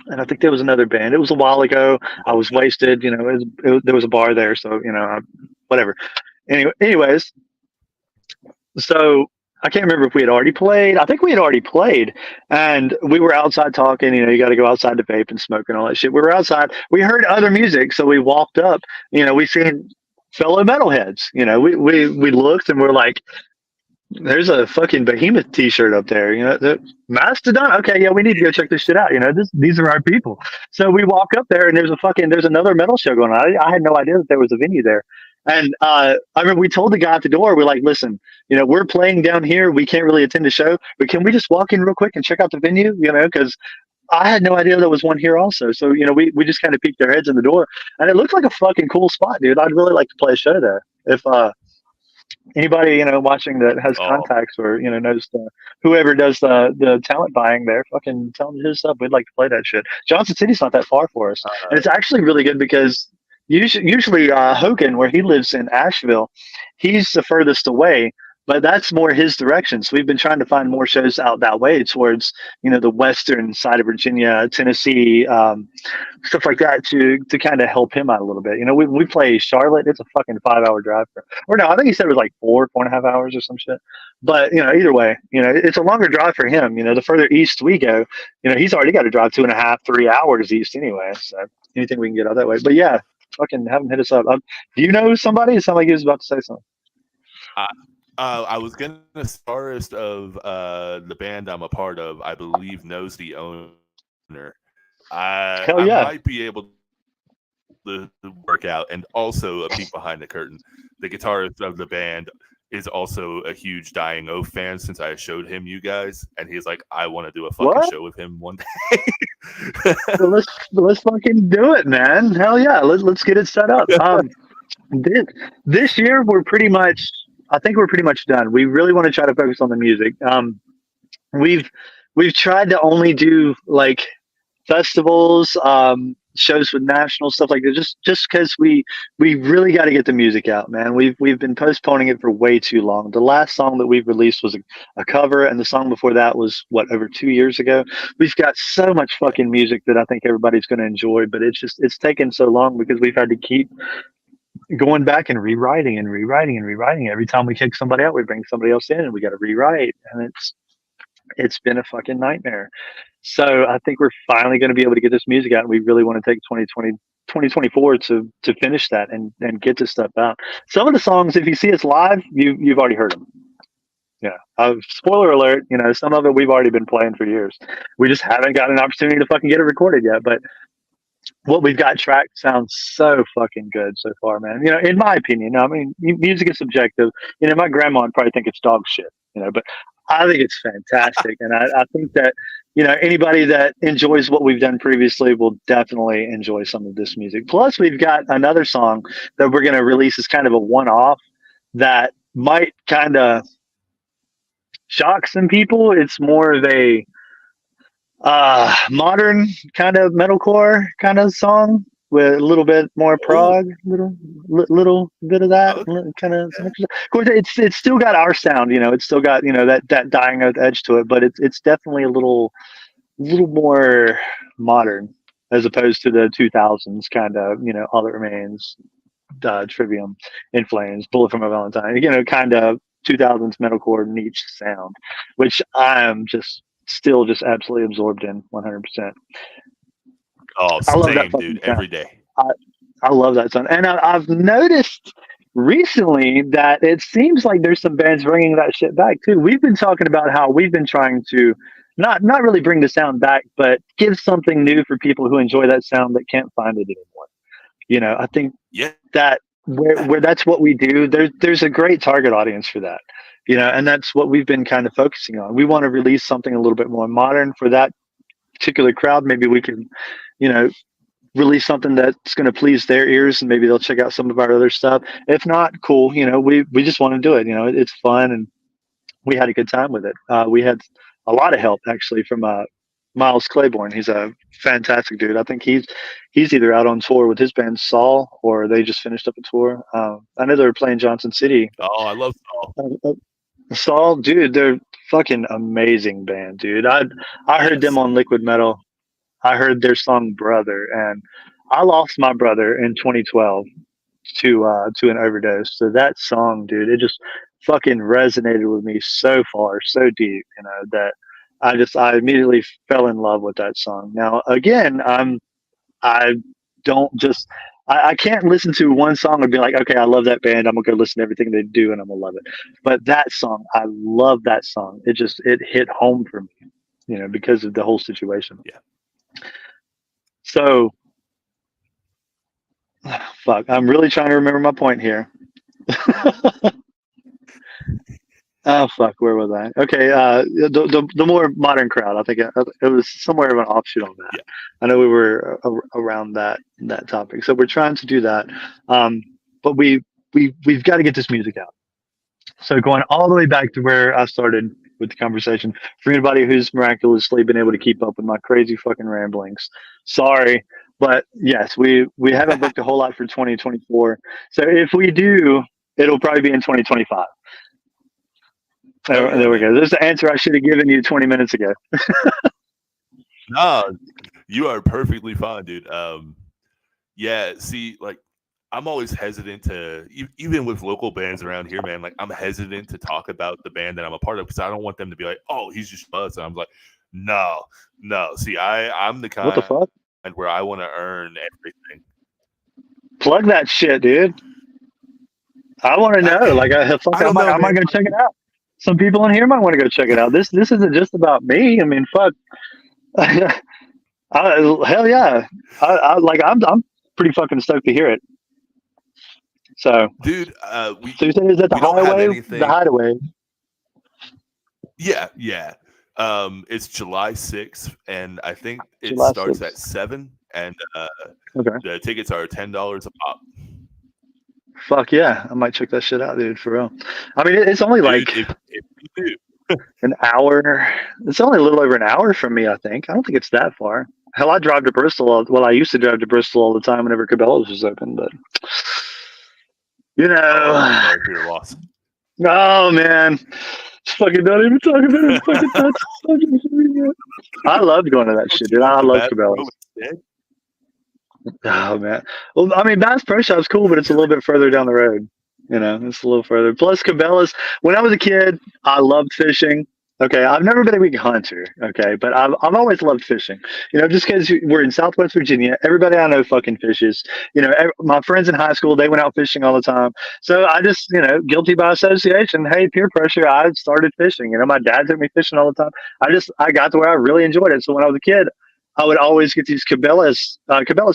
[SPEAKER 3] and I think there was another band. It was a while ago. I was wasted. There was a bar there, so whatever. Anyways, so I can't remember if we had already played. I think we had already played, and we were outside talking. You got to go outside to vape and smoke and all that shit. We were outside. We heard other music, so we walked up. We seen fellow metalheads. We looked and we're like, there's a fucking Behemoth t-shirt up there, the Mastodon. Okay, yeah, we need to go check this shit out. These are our people. So we walk up there and there's another metal show going on. I had no idea that there was a venue there. And I remember we told the guy at the door, we're like, listen, we're playing down here. We can't really attend the show, but can we just walk in real quick and check out the venue? Because I had no idea there was one here also. So, we just kind of peeked our heads in the door, and it looked like a fucking cool spot, dude. I'd really like to play a show there. If anybody, watching that has contacts or, knows whoever does the talent buying there, fucking tell them to hit us up. We'd like to play that shit. Johnson City's not that far for us. And it's actually really good because usually Hogan, where he lives in Asheville, he's the furthest away. But that's more his direction. So we've been trying to find more shows out that way towards, the western side of Virginia, Tennessee, stuff like that to kind of help him out a little bit. We play Charlotte. It's a fucking 5-hour drive. I think he said it was like 4.5 hours or some shit. But, either way, it's a longer drive for him. The further east we go, he's already got to drive 2.5, 3 hours east anyway. So anything we can get out that way. But yeah, fucking have him hit us up. Do you know somebody? It sounded like he was about to say something.
[SPEAKER 2] I was going to guitarist of the band I'm a part of, I believe, knows the owner.
[SPEAKER 3] Hell yeah.
[SPEAKER 2] I might be able to work out, and also a peek behind the curtain. The guitarist of the band is also a huge Dying Oath fan since I showed him you guys, and he's like, I want to do a fucking
[SPEAKER 3] What?
[SPEAKER 2] show with him one day.
[SPEAKER 3] Well, let's fucking do it, man. Hell yeah. Let's get it set up. This year I think we're pretty much done. We really want to try to focus on the music. We've tried to only do like festivals, shows with national stuff like that, just because we really got to get the music out, man. We've been postponing it for way too long. The last song that we've released was a cover, and the song before that was over 2 years ago. We've got so much fucking music that I think everybody's going to enjoy, but it's taken so long because we've had to keep going back and rewriting and rewriting and rewriting. Every time we kick somebody out, we bring somebody else in, and we got to rewrite, and it's been a fucking nightmare. So I think we're finally going to be able to get this music out, and we really want to take 2024 to finish that and get this stuff out. Some of the songs, if you see us live, you've already heard them. Yeah. Spoiler alert, some of it we've already been playing for years. We just haven't got an opportunity to fucking get it recorded yet. But what we've got tracked sounds so fucking good so far, man. In my opinion, I mean, music is subjective. My grandma would probably think it's dog shit, but I think it's fantastic. And I think that, anybody that enjoys what we've done previously will definitely enjoy some of this music. Plus, we've got another song that we're going to release as kind of a one-off that might kind of shock some people. It's more of a modern kind of metalcore kind of song with a little bit more prog, little bit of that kind of. Of course, it's still got our sound, it's still got that Dying Oath edge to it, but it's definitely a little more modern as opposed to the 2000s kind of All That Remains, Trivium, In Flames, Bullet for My Valentine, kind of 2000s metalcore niche sound, which I'm still absolutely absorbed in 100%.
[SPEAKER 2] Oh,
[SPEAKER 3] I love
[SPEAKER 2] same,
[SPEAKER 3] that
[SPEAKER 2] dude.
[SPEAKER 3] sound.
[SPEAKER 2] Every day.
[SPEAKER 3] I love that song, and I've noticed recently that it seems like there's some bands bringing that shit back too. We've been talking about how we've been trying to not really bring the sound back, but give something new for people who enjoy that sound that can't find it anymore. I think that where that's what we do. There's a great target audience for that. And that's what we've been kind of focusing on. We want to release something a little bit more modern for that particular crowd. Maybe we can, release something that's going to please their ears, and maybe they'll check out some of our other stuff. If not, cool. We just want to do it. It's fun, and we had a good time with it. We had a lot of help actually from Miles Claiborne. He's a fantastic dude. I think he's either out on tour with his band Saul, or they just finished up a tour. I know they were playing Johnson City.
[SPEAKER 2] Oh, I love Saul.
[SPEAKER 3] Saul, dude, they're fucking amazing band, dude. I heard them on Liquid Metal. I heard their song Brother, and I lost my brother in 2012 to an overdose. So that song, dude, it just fucking resonated with me so far, so deep, that I immediately fell in love with that song. Now again, I don't I can't listen to one song and be like, okay, I love that band, I'm gonna go listen to everything they do and I'm gonna love it. But that song, I love that song. It hit home for me, because of the whole situation.
[SPEAKER 2] Yeah.
[SPEAKER 3] So fuck, I'm really trying to remember my point here. Oh fuck, where was I? Okay, the more modern crowd. I think it was somewhere of an offshoot on that.
[SPEAKER 2] Yeah.
[SPEAKER 3] I know we were around that topic, so we're trying to do that. But we've got to get this music out. So going all the way back to where I started with the conversation, for anybody who's miraculously been able to keep up with my crazy fucking ramblings, sorry, but yes, we haven't booked a whole lot for 2024. So if we do, it'll probably be in 2025. There we go. There's the answer I should have given you 20 minutes ago.
[SPEAKER 2] No, you are perfectly fine, dude. Yeah, see, like, I'm always hesitant to, even with local bands around here, man, like, I'm hesitant to talk about the band that I'm a part of because I don't want them to be like, oh, he's just buzz. And I'm like, no. See, I'm the kind
[SPEAKER 3] What the fuck?
[SPEAKER 2] Where I want to earn everything.
[SPEAKER 3] Plug that shit, dude. I want to know. Like, I might go check it out. Some people in here might want to go check it out. This isn't just about me. I mean, fuck. Hell yeah. I'm pretty fucking stoked to hear it. So,
[SPEAKER 2] dude,
[SPEAKER 3] so you said is that the
[SPEAKER 2] we don't have
[SPEAKER 3] highway?
[SPEAKER 2] anything.
[SPEAKER 3] The hideaway.
[SPEAKER 2] Yeah. It's July 6th, and I think it
[SPEAKER 3] July
[SPEAKER 2] starts
[SPEAKER 3] 6th.
[SPEAKER 2] at 7, and
[SPEAKER 3] Okay.
[SPEAKER 2] the tickets are $10 a pop.
[SPEAKER 3] Fuck yeah, I might check that shit out, dude. For real. I mean, it's only
[SPEAKER 2] Dude,
[SPEAKER 3] like
[SPEAKER 2] if you do,
[SPEAKER 3] an hour. It's only a little over an hour from me, I think. I don't think it's that far. Hell, I drive to Bristol. Well, I used to drive to Bristol all the time whenever Cabela's was open, but you know,
[SPEAKER 2] sorry for your loss.
[SPEAKER 3] oh man, just fucking don't even talk about it. Fucking that's I loved going to that shit, dude. I love Cabela's. Oh man. Well, I mean, Bass Pro Shop's cool, but it's a little bit further down the road. You know, it's a little further. Plus, Cabela's. When I was a kid, I loved fishing. Okay, I've never been a big hunter. Okay, but I've always loved fishing. You know, just because we're in Southwest Virginia, everybody I know fucking fishes. You know, my friends in high school, they went out fishing all the time. So I just, you know, guilty by association. Hey, peer pressure. I started fishing. You know, my dad took me fishing all the time. I got to where I really enjoyed it. So when I was a kid, I would always get these Cabela's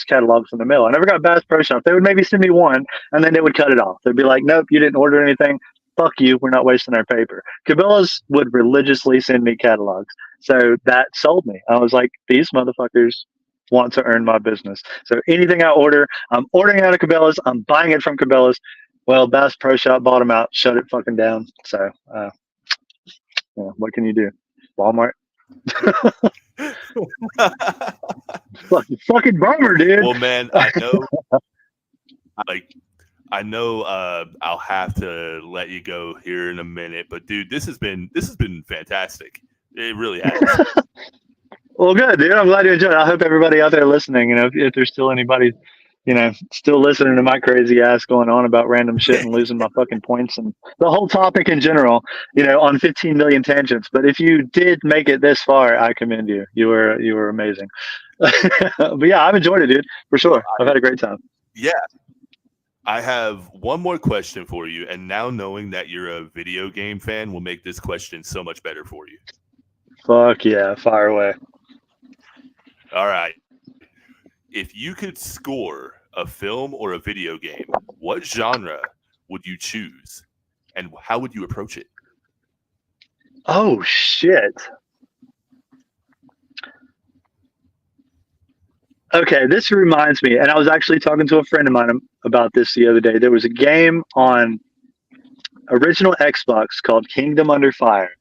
[SPEAKER 3] catalogs in the mail. I never got Bass Pro Shop. They would maybe send me one, and then they would cut it off. They'd be like, "Nope, you didn't order anything. Fuck you. We're not wasting our paper." Cabela's would religiously send me catalogs, so that sold me. I was like, "These motherfuckers want to earn my business." So anything I order, I'm ordering out of Cabela's. I'm buying it from Cabela's. Well, Bass Pro Shop bought them out, shut it fucking down. So, what can you do? Walmart. fucking bummer, dude.
[SPEAKER 2] Well, man, I know I'll have to let you go here in a minute, but dude, this has been fantastic. It really has.
[SPEAKER 3] Well, good, dude. I'm glad you enjoyed it. I hope everybody out there listening, you know, if there's still anybody, you know, still listening to my crazy ass going on about random shit and losing my fucking points and the whole topic in general, you know, on 15 million tangents. But if you did make it this far, I commend you. You were amazing. But yeah, I've enjoyed it, dude, for sure. I've had a great time.
[SPEAKER 2] Yeah. I have one more question for you, and now knowing that you're a video game fan will make this question so much better for you.
[SPEAKER 3] Fuck yeah, fire away.
[SPEAKER 2] All right. If you could score a film or a video game, what genre would you choose, and how would you approach it?
[SPEAKER 3] Oh, shit. Okay, this reminds me, and I was actually talking to a friend of mine about this the other day. There was a game on original Xbox called Kingdom Under Fire.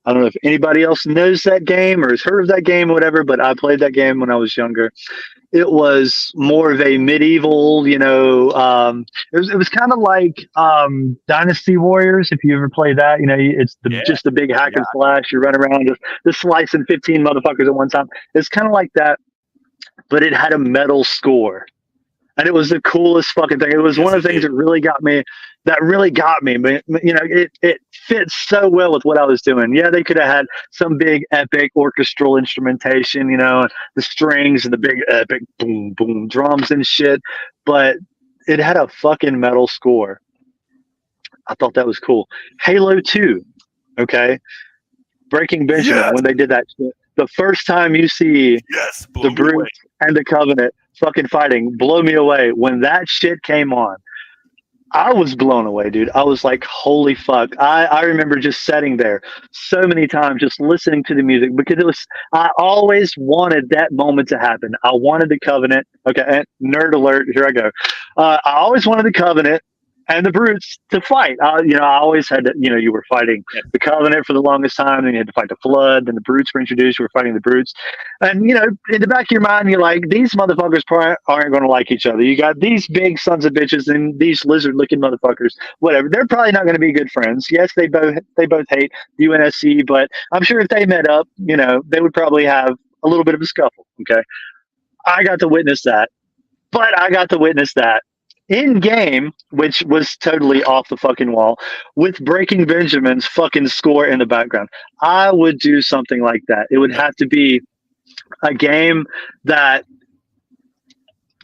[SPEAKER 3] I don't know if anybody else knows that game or has heard of that game or whatever, but I played that game when I was younger. It was more of a medieval, you know, it was kind of like Dynasty Warriors, if you ever played that. You know, it's just the big hack and slash. You run around just slicing 15 motherfuckers at one time. It's kind of like that, but it had a metal score. And it was the coolest fucking thing. It was one of the things that really got me. But, you know, it fits so well with what I was doing. Yeah, they could have had some big epic orchestral instrumentation, you know, the strings and the big epic boom, boom drums and shit. But it had a fucking metal score. I thought that was cool. Halo 2, okay? Breaking Benjamin, when they did that shit. The first time you see the Brute and the Covenant fucking fighting, blow me away. When that shit came on, I was blown away, dude. I was like, holy fuck. I remember just sitting there so many times just listening to the music because I always wanted that moment to happen. I wanted the Covenant. Okay, and nerd alert, here I go. I always wanted the Covenant and the Brutes to fight. You know, I always had to, you know, you were fighting the Covenant for the longest time, then you had to fight the Flood, then the Brutes were introduced, you were fighting the Brutes. And, you know, in the back of your mind, you're like, these motherfuckers probably aren't going to like each other. You got these big sons of bitches and these lizard-looking motherfuckers, whatever. They're probably not going to be good friends. Yes, they both hate UNSC, but I'm sure if they met up, you know, they would probably have a little bit of a scuffle, okay? I got to witness that. But I got to witness that in game, which was totally off the fucking wall, with Breaking Benjamin's fucking score in the background. I would do something like that. It would have to be a game that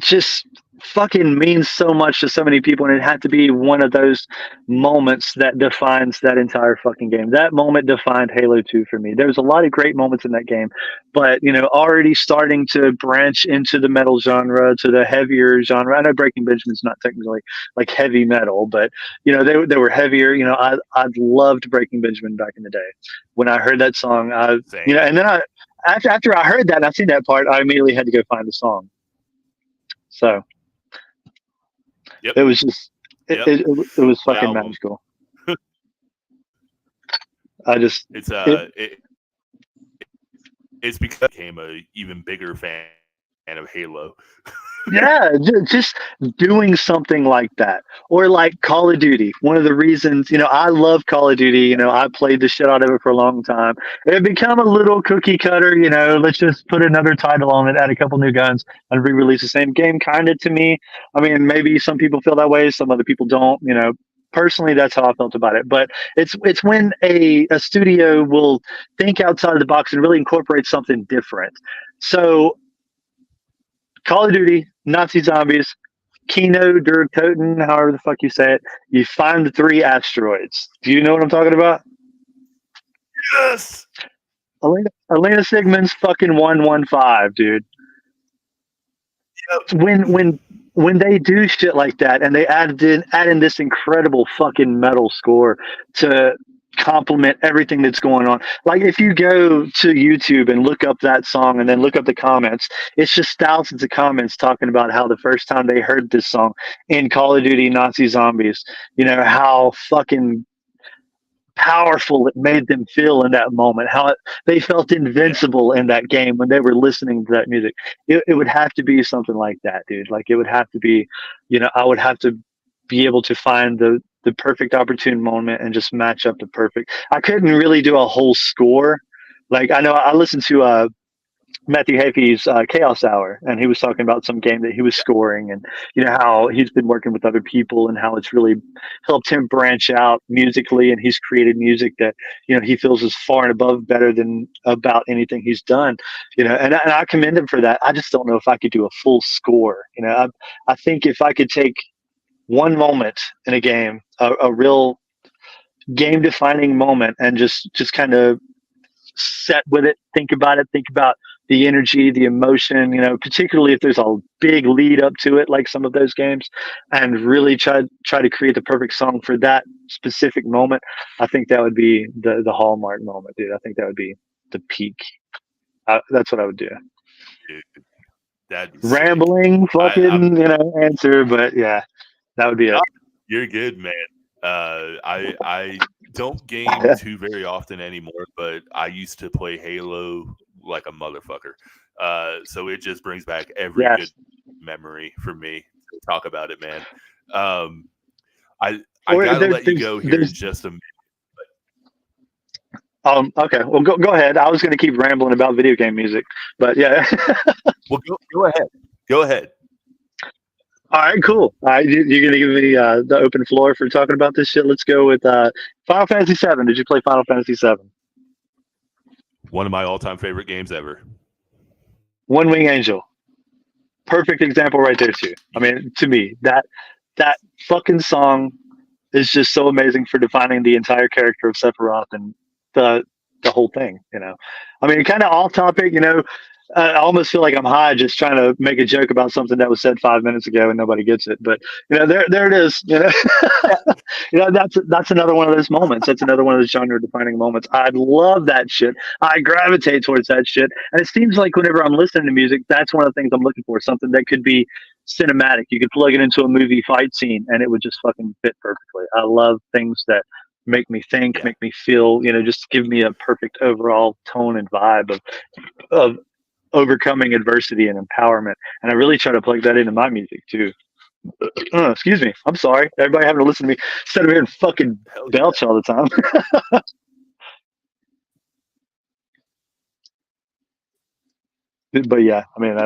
[SPEAKER 3] just fucking means so much to so many people, and it had to be one of those moments that defines that entire fucking game. That moment defined Halo 2 for me. There was a lot of great moments in that game, but already starting to branch into the metal genre, to the heavier genre. I know Breaking Benjamin's not technically like heavy metal, but they were heavier. I loved Breaking Benjamin back in the day. When I heard that song, and then after I heard that and I seen that part, I immediately had to go find the song. So
[SPEAKER 2] Yep.
[SPEAKER 3] it was just
[SPEAKER 2] Yep.
[SPEAKER 3] it was fucking
[SPEAKER 2] album.
[SPEAKER 3] magical. I just
[SPEAKER 2] it's because I became a even bigger fan of Halo.
[SPEAKER 3] yeah, just doing something like that, or like Call of Duty. One of the reasons, I love Call of Duty. I played the shit out of it for a long time. It had become a little cookie cutter. Let's just put another title on it, add a couple new guns, and re-release the same game. Kind of to me. I mean, maybe some people feel that way, some other people don't. Personally, that's how I felt about it. But it's when a studio will think outside of the box and really incorporate something different. So Call of Duty, Nazi zombies, Kino der Toten, however the fuck you say it. You find the 3 asteroids. Do you know what I'm talking about?
[SPEAKER 2] Yes.
[SPEAKER 3] Elena Sigmund's fucking 115, dude.
[SPEAKER 2] Yep.
[SPEAKER 3] When they do shit like that and they add in this incredible fucking metal score to complement everything that's going on. Like if you go to YouTube and look up that song and then look up the comments, it's just thousands of comments talking about how the first time they heard this song in Call of Duty Nazi Zombies, how fucking powerful it made them feel in that moment, how they felt invincible in that game when they were listening to that music. It would have to be something like that, dude. Like it would have to be, I would have to be able to find the perfect opportune moment and just match up the perfect. I couldn't really do a whole score. Like I know I listened to Matthew Hagee's Chaos Hour, and he was talking about some game that he was scoring, and how he's been working with other people, and how it's really helped him branch out musically, and he's created music that he feels is far and above better than about anything he's done. And I commend him for that. I just don't know if I could do a full score. I think if I could take one moment in a game, a real game defining moment, and just kind of set with it, think about the energy, the emotion, particularly if there's a big lead up to it, like some of those games, and really try to create the perfect song for that specific moment. I think that would be the hallmark moment, dude. I think that would be the peak. That's what I would do.
[SPEAKER 2] Dude, that'd be
[SPEAKER 3] rambling
[SPEAKER 2] sick.
[SPEAKER 3] fucking answer, but yeah, that would be it.
[SPEAKER 2] You're good, man. I don't game too very often anymore, but I used to play Halo like a motherfucker. So it just brings back every good memory for me to talk about it, man. I gotta let you go here in just a minute.
[SPEAKER 3] Okay. Well, go ahead. I was going to keep rambling about video game music, but yeah.
[SPEAKER 2] Well, go ahead. Go ahead.
[SPEAKER 3] All right, cool. All right, you're going to give me the open floor for talking about this shit. Let's go with Final Fantasy VII. Did you play Final Fantasy VII?
[SPEAKER 2] One of my all-time favorite games ever.
[SPEAKER 3] One Wing Angel. Perfect example right there, too. I mean, to me, that fucking song is just so amazing for defining the entire character of Sephiroth and the whole thing, I mean, kind of off topic, I almost feel like I'm high just trying to make a joke about something that was said 5 minutes ago and nobody gets it. But there it is. That's another one of those moments. That's another one of those genre defining moments. I love that shit. I gravitate towards that shit. And it seems like whenever I'm listening to music, that's one of the things I'm looking for. Something that could be cinematic. You could plug it into a movie fight scene and it would just fucking fit perfectly. I love things that make me think, make me feel, just give me a perfect overall tone and vibe of overcoming adversity and empowerment. And I really try to plug that into my music too. Excuse me. I'm sorry. Everybody having to listen to me sit over here and fucking belch all the time. But yeah, I mean,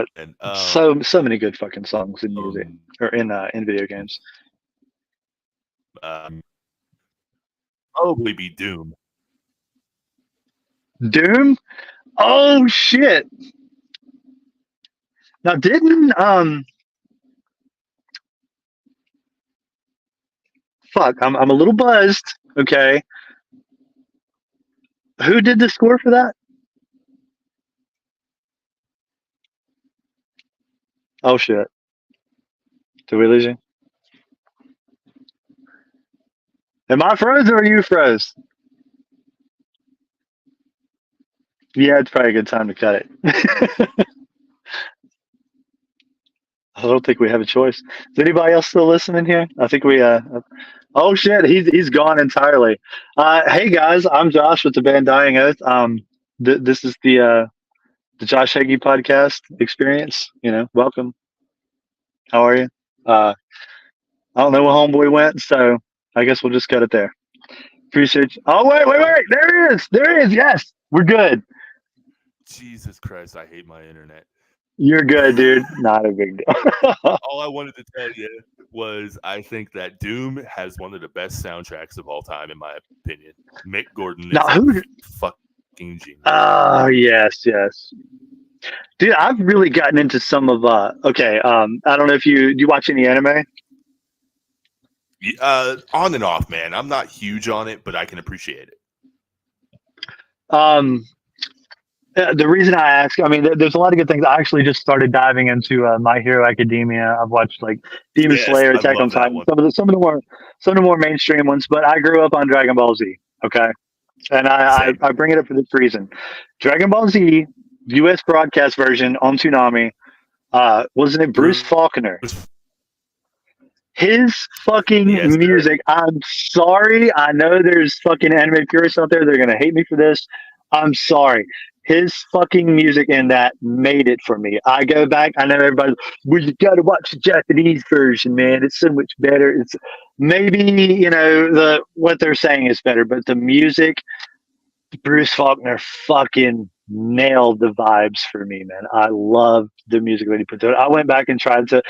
[SPEAKER 3] so many good fucking songs in music or in video games.
[SPEAKER 2] Probably be Doom.
[SPEAKER 3] Doom? Oh shit! Now didn't fuck, I'm a little buzzed. Okay, who did the score for that? Oh shit, did we lose you? Am I froze or are you froze? Yeah, it's probably a good time to cut it. I don't think we have a choice. Is anybody else still listening here? I think we. Oh shit, he's gone entirely. Hey guys, I'm Josh with the band Dying Oath. This is the Josh Hagee podcast experience. Welcome. How are you? Uh, I don't know where homeboy went, so I guess we'll just cut it there. Appreciate you. Oh wait, there he is. There he is. Yes, we're good.
[SPEAKER 2] Jesus Christ, I hate my internet.
[SPEAKER 3] You're good, dude. Not a big deal.
[SPEAKER 2] All I wanted to tell you was I think that Doom has one of the best soundtracks of all time, in my opinion. Mick Gordon is a fucking genius.
[SPEAKER 3] Oh, yes. Dude, I've really gotten into some of I don't know if do you watch any anime?
[SPEAKER 2] On and off, man. I'm not huge on it, but I can appreciate it.
[SPEAKER 3] The reason I ask, I mean, there's a lot of good things. I actually just started diving into My Hero Academia. I've watched like Demon Slayer, Attack on Titan, some of the more mainstream ones. But I grew up on Dragon Ball Z. Okay, and I bring it up for this reason: Dragon Ball Z U.S. broadcast version on Toonami. Wasn't it Bruce Faulkner? His fucking music. I'm sorry. I know there's fucking anime purists out there. They're gonna hate me for this. I'm sorry. His fucking music in that made it for me. I go back. I know everybody. Well, you got to watch the Japanese version, man. It's so much better. It's maybe what they're saying is better, but the music, Bruce Faulkner fucking nailed the vibes for me, man. I loved the music that he put to it. I went back and tried to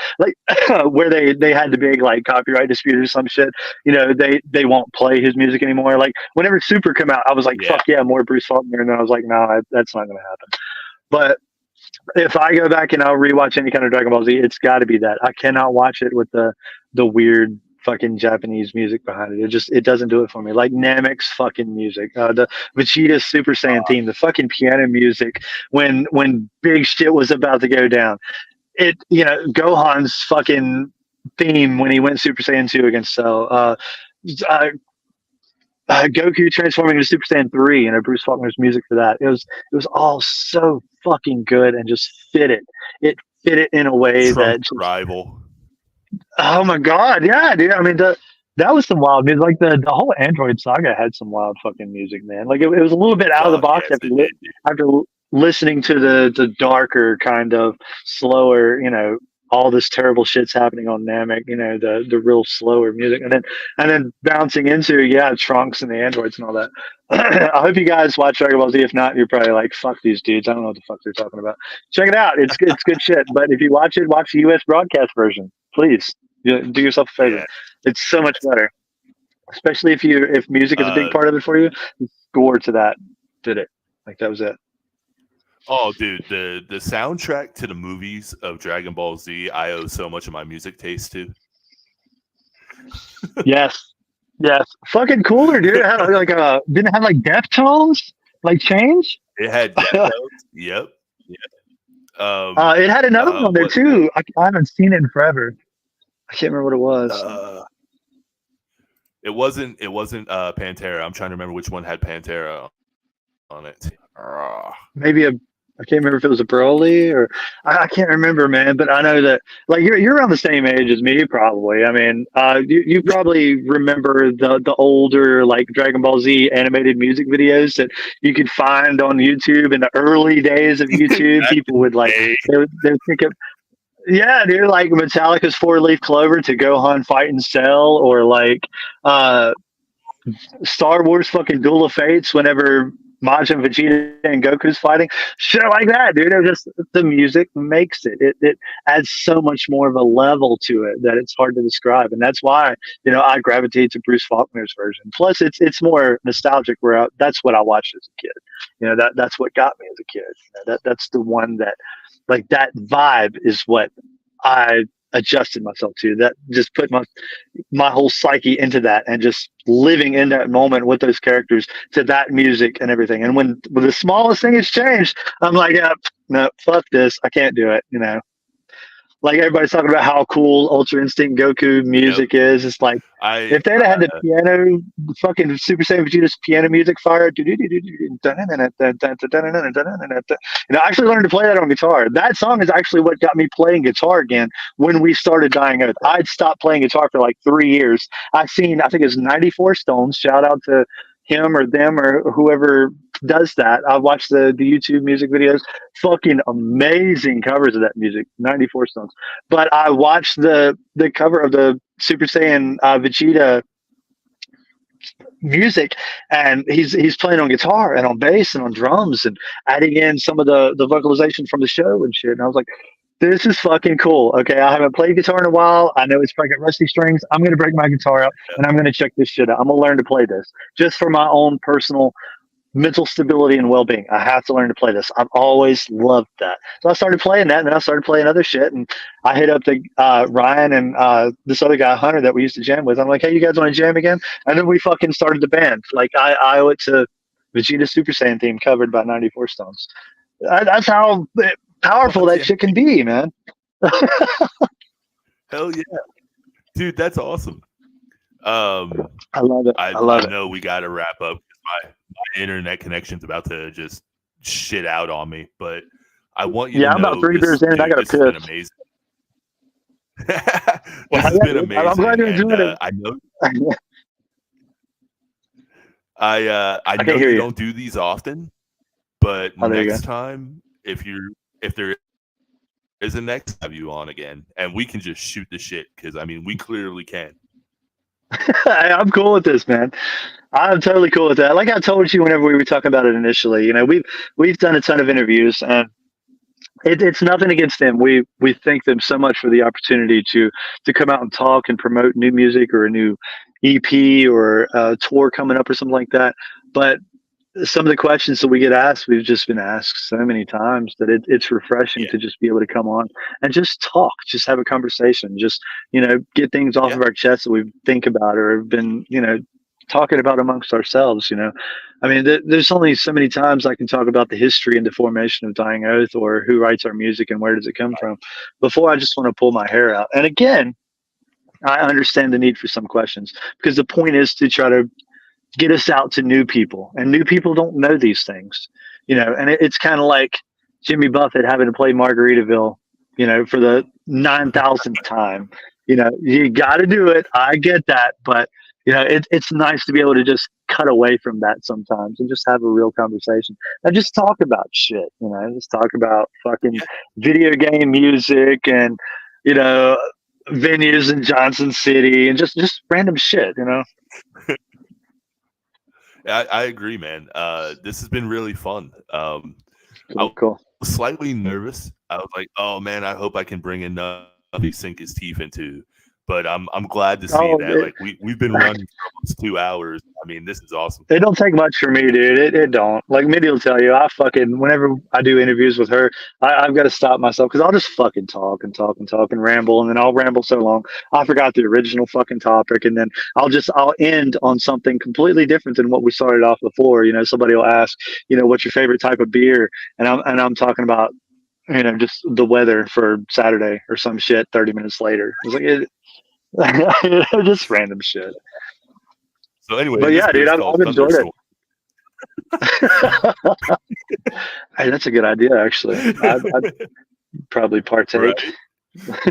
[SPEAKER 3] where they had the big like copyright dispute or some shit. They won't play his music anymore. Like whenever Super come out, I was like, fuck yeah, more Bruce Faulkner. And then I was like, no, that's not going to happen. But if I go back and I'll rewatch any kind of Dragon Ball Z, it's got to be that. I cannot watch it with the weird fucking Japanese music behind it. It doesn't do it for me. Like Namek's fucking music, the Vegeta Super Saiyan theme, the fucking piano music when big shit was about to go down. Gohan's fucking theme when he went Super Saiyan 2 against Cell. Goku transforming into Super Saiyan 3, Bruce Faulkner's music for that. It was all so fucking good and just fit it. It fit it in a way that
[SPEAKER 2] rival.
[SPEAKER 3] Oh my god, yeah, dude. I mean, that was some wild music. Like the whole Android saga had some wild fucking music, man. Like it was a little bit out of the box after listening to the darker kind of slower, all this terrible shit's happening on Namek, the real slower music, and then bouncing into Trunks and the androids and all that. I hope you guys watch Dragon Ball Z. If not, you're probably like, fuck these dudes. I don't know what the fuck they're talking about. Check it out. It's good shit. But if you watch it, watch the US broadcast version. Please do yourself a favor. Yeah. It's so much better, especially if music is a big part of it for you. Score to that did it. Like that was it.
[SPEAKER 2] Oh, dude, the soundtrack to the movies of Dragon Ball Z, I owe so much of my music taste to.
[SPEAKER 3] Yes, fucking cooler, dude. It had didn't it have like Deftones, like change?
[SPEAKER 2] It had Deftones. Yep.
[SPEAKER 3] It had another one on there too. I haven't seen it in forever. I can't remember what it was.
[SPEAKER 2] It wasn't Pantera. I'm trying to remember which one had Pantera on it.
[SPEAKER 3] Maybe I can't remember if it was a Broly or I can't remember, man. But I know that like you're around the same age as me, probably. I mean, you probably remember the older like Dragon Ball Z animated music videos that you could find on YouTube in the early days of YouTube. People would like they would think of. Yeah, dude, like Metallica's 4-Leaf Clover to Gohan fighting Cell, or like Star Wars fucking Duel of Fates whenever Majin, Vegeta, and Goku's fighting. Shit like that, dude. It just the music makes it. It adds so much more of a level to it that it's hard to describe, and that's why I gravitate to Bruce Faulkner's version. Plus, it's more nostalgic. That's what I watched as a kid. That's what got me as a kid. That's the one that. Like that vibe is what I adjusted myself to. That just put my whole psyche into that and just living in that moment with those characters to that music and everything. And when the smallest thing has changed, I'm like, yeah, no, fuck this. I can't do it. Like everybody's talking about how cool Ultra Instinct Goku music is. It's like if they'd had the piano, fucking Super Saiyan Vegeta's piano music fire, I actually learned to play that on guitar. That song is actually what got me playing guitar again when we started Dying Earth. I'd stopped playing guitar for like 3 years. I think it's 94 Stones. Shout out to him or them or whoever does that. I watched the YouTube music videos. Fucking amazing covers of that music. 94 Stones. But I watched the cover of the Super Saiyan Vegeta music, and he's playing on guitar and on bass and on drums and adding in some of the vocalization from the show and shit. And I was like, this is fucking cool. Okay, I haven't played guitar in a while. I know it's fucking rusty strings. I'm going to break my guitar out and I'm going to check this shit out. I'm going to learn to play this just for my own personal mental stability and well-being. I have to learn to play this. I've always loved that. So I started playing that, and then I started playing other shit. And I hit up the Ryan and this other guy, Hunter, that we used to jam with. I'm like, hey, you guys want to jam again? And then we fucking started the band. Like I owe it to Vegeta Super Saiyan theme covered by 94 Stones. That's how powerful that shit can be, man.
[SPEAKER 2] Hell yeah, dude, that's awesome.
[SPEAKER 3] I love it. I
[SPEAKER 2] know we got to wrap up. My internet connection's about to just shit out on me, but I want you to know.
[SPEAKER 3] I'm about 3 beers in and I got to piss.
[SPEAKER 2] Been amazing. This has been amazing. I'm glad you enjoyed it. I know. I know you don't do these often, but next time, if there is a next time you on again, and we can just shoot the shit, because I mean we clearly can.
[SPEAKER 3] I'm cool with this, man. I'm totally cool with that. Like I told you whenever we were talking about it initially, we've done a ton of interviews, and it's nothing against them. We thank them so much for the opportunity to come out and talk and promote new music or a new EP or a tour coming up or something like that. But some of the questions that we get asked, we've just been asked so many times that it's refreshing to just be able to come on and just talk, just have a conversation, just, get things off of our chest that we think about or have been, talking about amongst ourselves. I mean, there's only so many times I can talk about the history and the formation of Dying Oath or who writes our music and where does it come from before I just want to pull my hair out. And again, I understand the need for some questions because the point is to try to get us out to new people, and new people don't know these things, and it's kind of like Jimmy Buffett having to play Margaritaville, for the 9,000th time. You got to do it. I get that. But, it's nice to be able to just cut away from that sometimes and just have a real conversation and just talk about shit, just talk about fucking video game music and, venues in Johnson City and just random shit,
[SPEAKER 2] I agree, man. This has been really fun.
[SPEAKER 3] Cool.
[SPEAKER 2] I was slightly nervous. I was like, "Oh man, I hope I can bring enough to sink his teeth into." But I'm glad to see that. Like we've been running for almost 2 hours. I mean, this is awesome.
[SPEAKER 3] It don't take much for me, dude. It don't. Like Mindy will tell you, whenever I do interviews with her, I've got to stop myself because I'll just fucking talk and talk and talk and ramble, and then I'll ramble so long I forgot the original fucking topic, and then I'll end on something completely different than what we started off before. Somebody will ask, what's your favorite type of beer, and I'm talking about, just the weather for Saturday or some shit. 30 minutes later, it's like just random shit.
[SPEAKER 2] So anyway,
[SPEAKER 3] but yeah, dude, I've enjoyed it. Hey, that's a good idea, actually. I'd probably partake.
[SPEAKER 2] Right?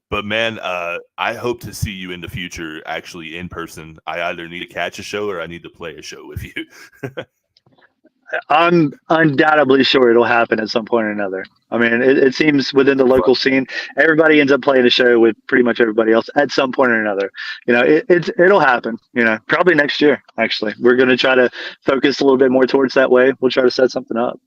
[SPEAKER 2] But man, I hope to see you in the future, actually in person. I either need to catch a show or I need to play a show with you.
[SPEAKER 3] I'm undoubtedly sure it'll happen at some point or another. I mean, it seems within the local scene, everybody ends up playing a show with pretty much everybody else at some point or another. It'll happen. Probably next year. Actually, we're going to try to focus a little bit more towards that way. We'll try to set something up.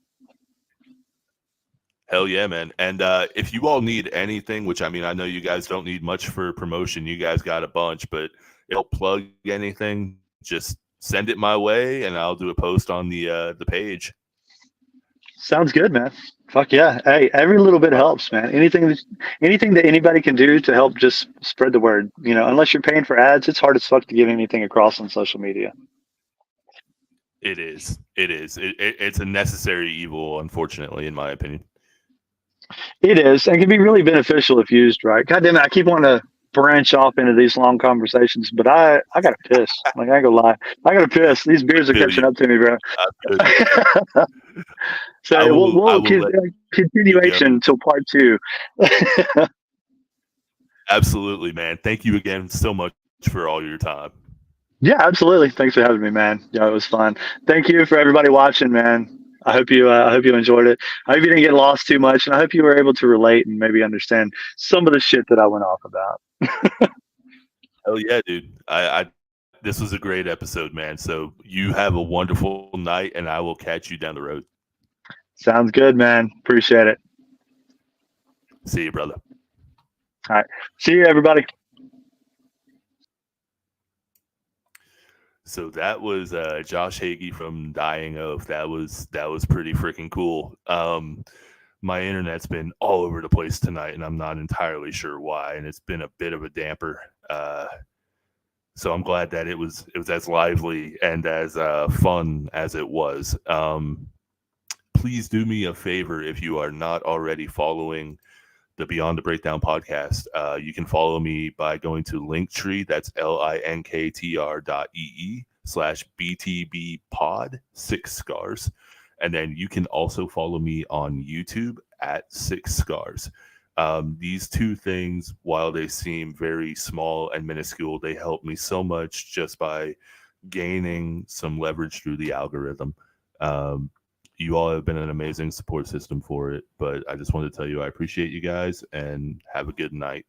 [SPEAKER 2] Hell yeah, man! And if you all need anything, which I mean, I know you guys don't need much for promotion. You guys got a bunch, but it'll plug anything. Just send it my way, and I'll do a post on the page.
[SPEAKER 3] Sounds good, man. Fuck yeah. Hey, every little bit helps, man. Anything that anybody can do to help just spread the word. Unless you're paying for ads, it's hard as fuck to get anything across on social media.
[SPEAKER 2] It is. It's a necessary evil, unfortunately, in my opinion.
[SPEAKER 3] It is, and can be really beneficial if used right. God damn it, I keep wanting to branch off into these long conversations, but I gotta piss. Like, I ain't gonna lie, I gotta piss. These beers are catching up to me, bro. So we'll continuation till part 2.
[SPEAKER 2] Absolutely, man. Thank you again so much for all your time.
[SPEAKER 3] Yeah, absolutely. Thanks for having me, man. Yeah, it was fun. Thank you for everybody watching, man. I hope you enjoyed it. I hope you didn't get lost too much, and I hope you were able to relate and maybe understand some of the shit that I went off about.
[SPEAKER 2] Oh yeah, dude. This was a great episode, man. So you have a wonderful night, and I will catch you down the road.
[SPEAKER 3] Sounds good, man. Appreciate it.
[SPEAKER 2] See you, brother.
[SPEAKER 3] All right. See you, everybody.
[SPEAKER 2] So that was Josh Hagee from Dying Oath. That was pretty freaking cool. My internet's been all over the place tonight, and I'm not entirely sure why. And it's been a bit of a damper. So I'm glad that it was as lively and as fun as it was. Please do me a favor if you are not already following the Beyond the Breakdown podcast. You can follow me by going to Linktree. That's linktr.ee/BTB pod 6 scars. And then you can also follow me on YouTube at 6 scars. These two things, while they seem very small and minuscule, they help me so much just by gaining some leverage through the algorithm. You all have been an amazing support system for it, but I just wanted to tell you I appreciate you guys and have a good night.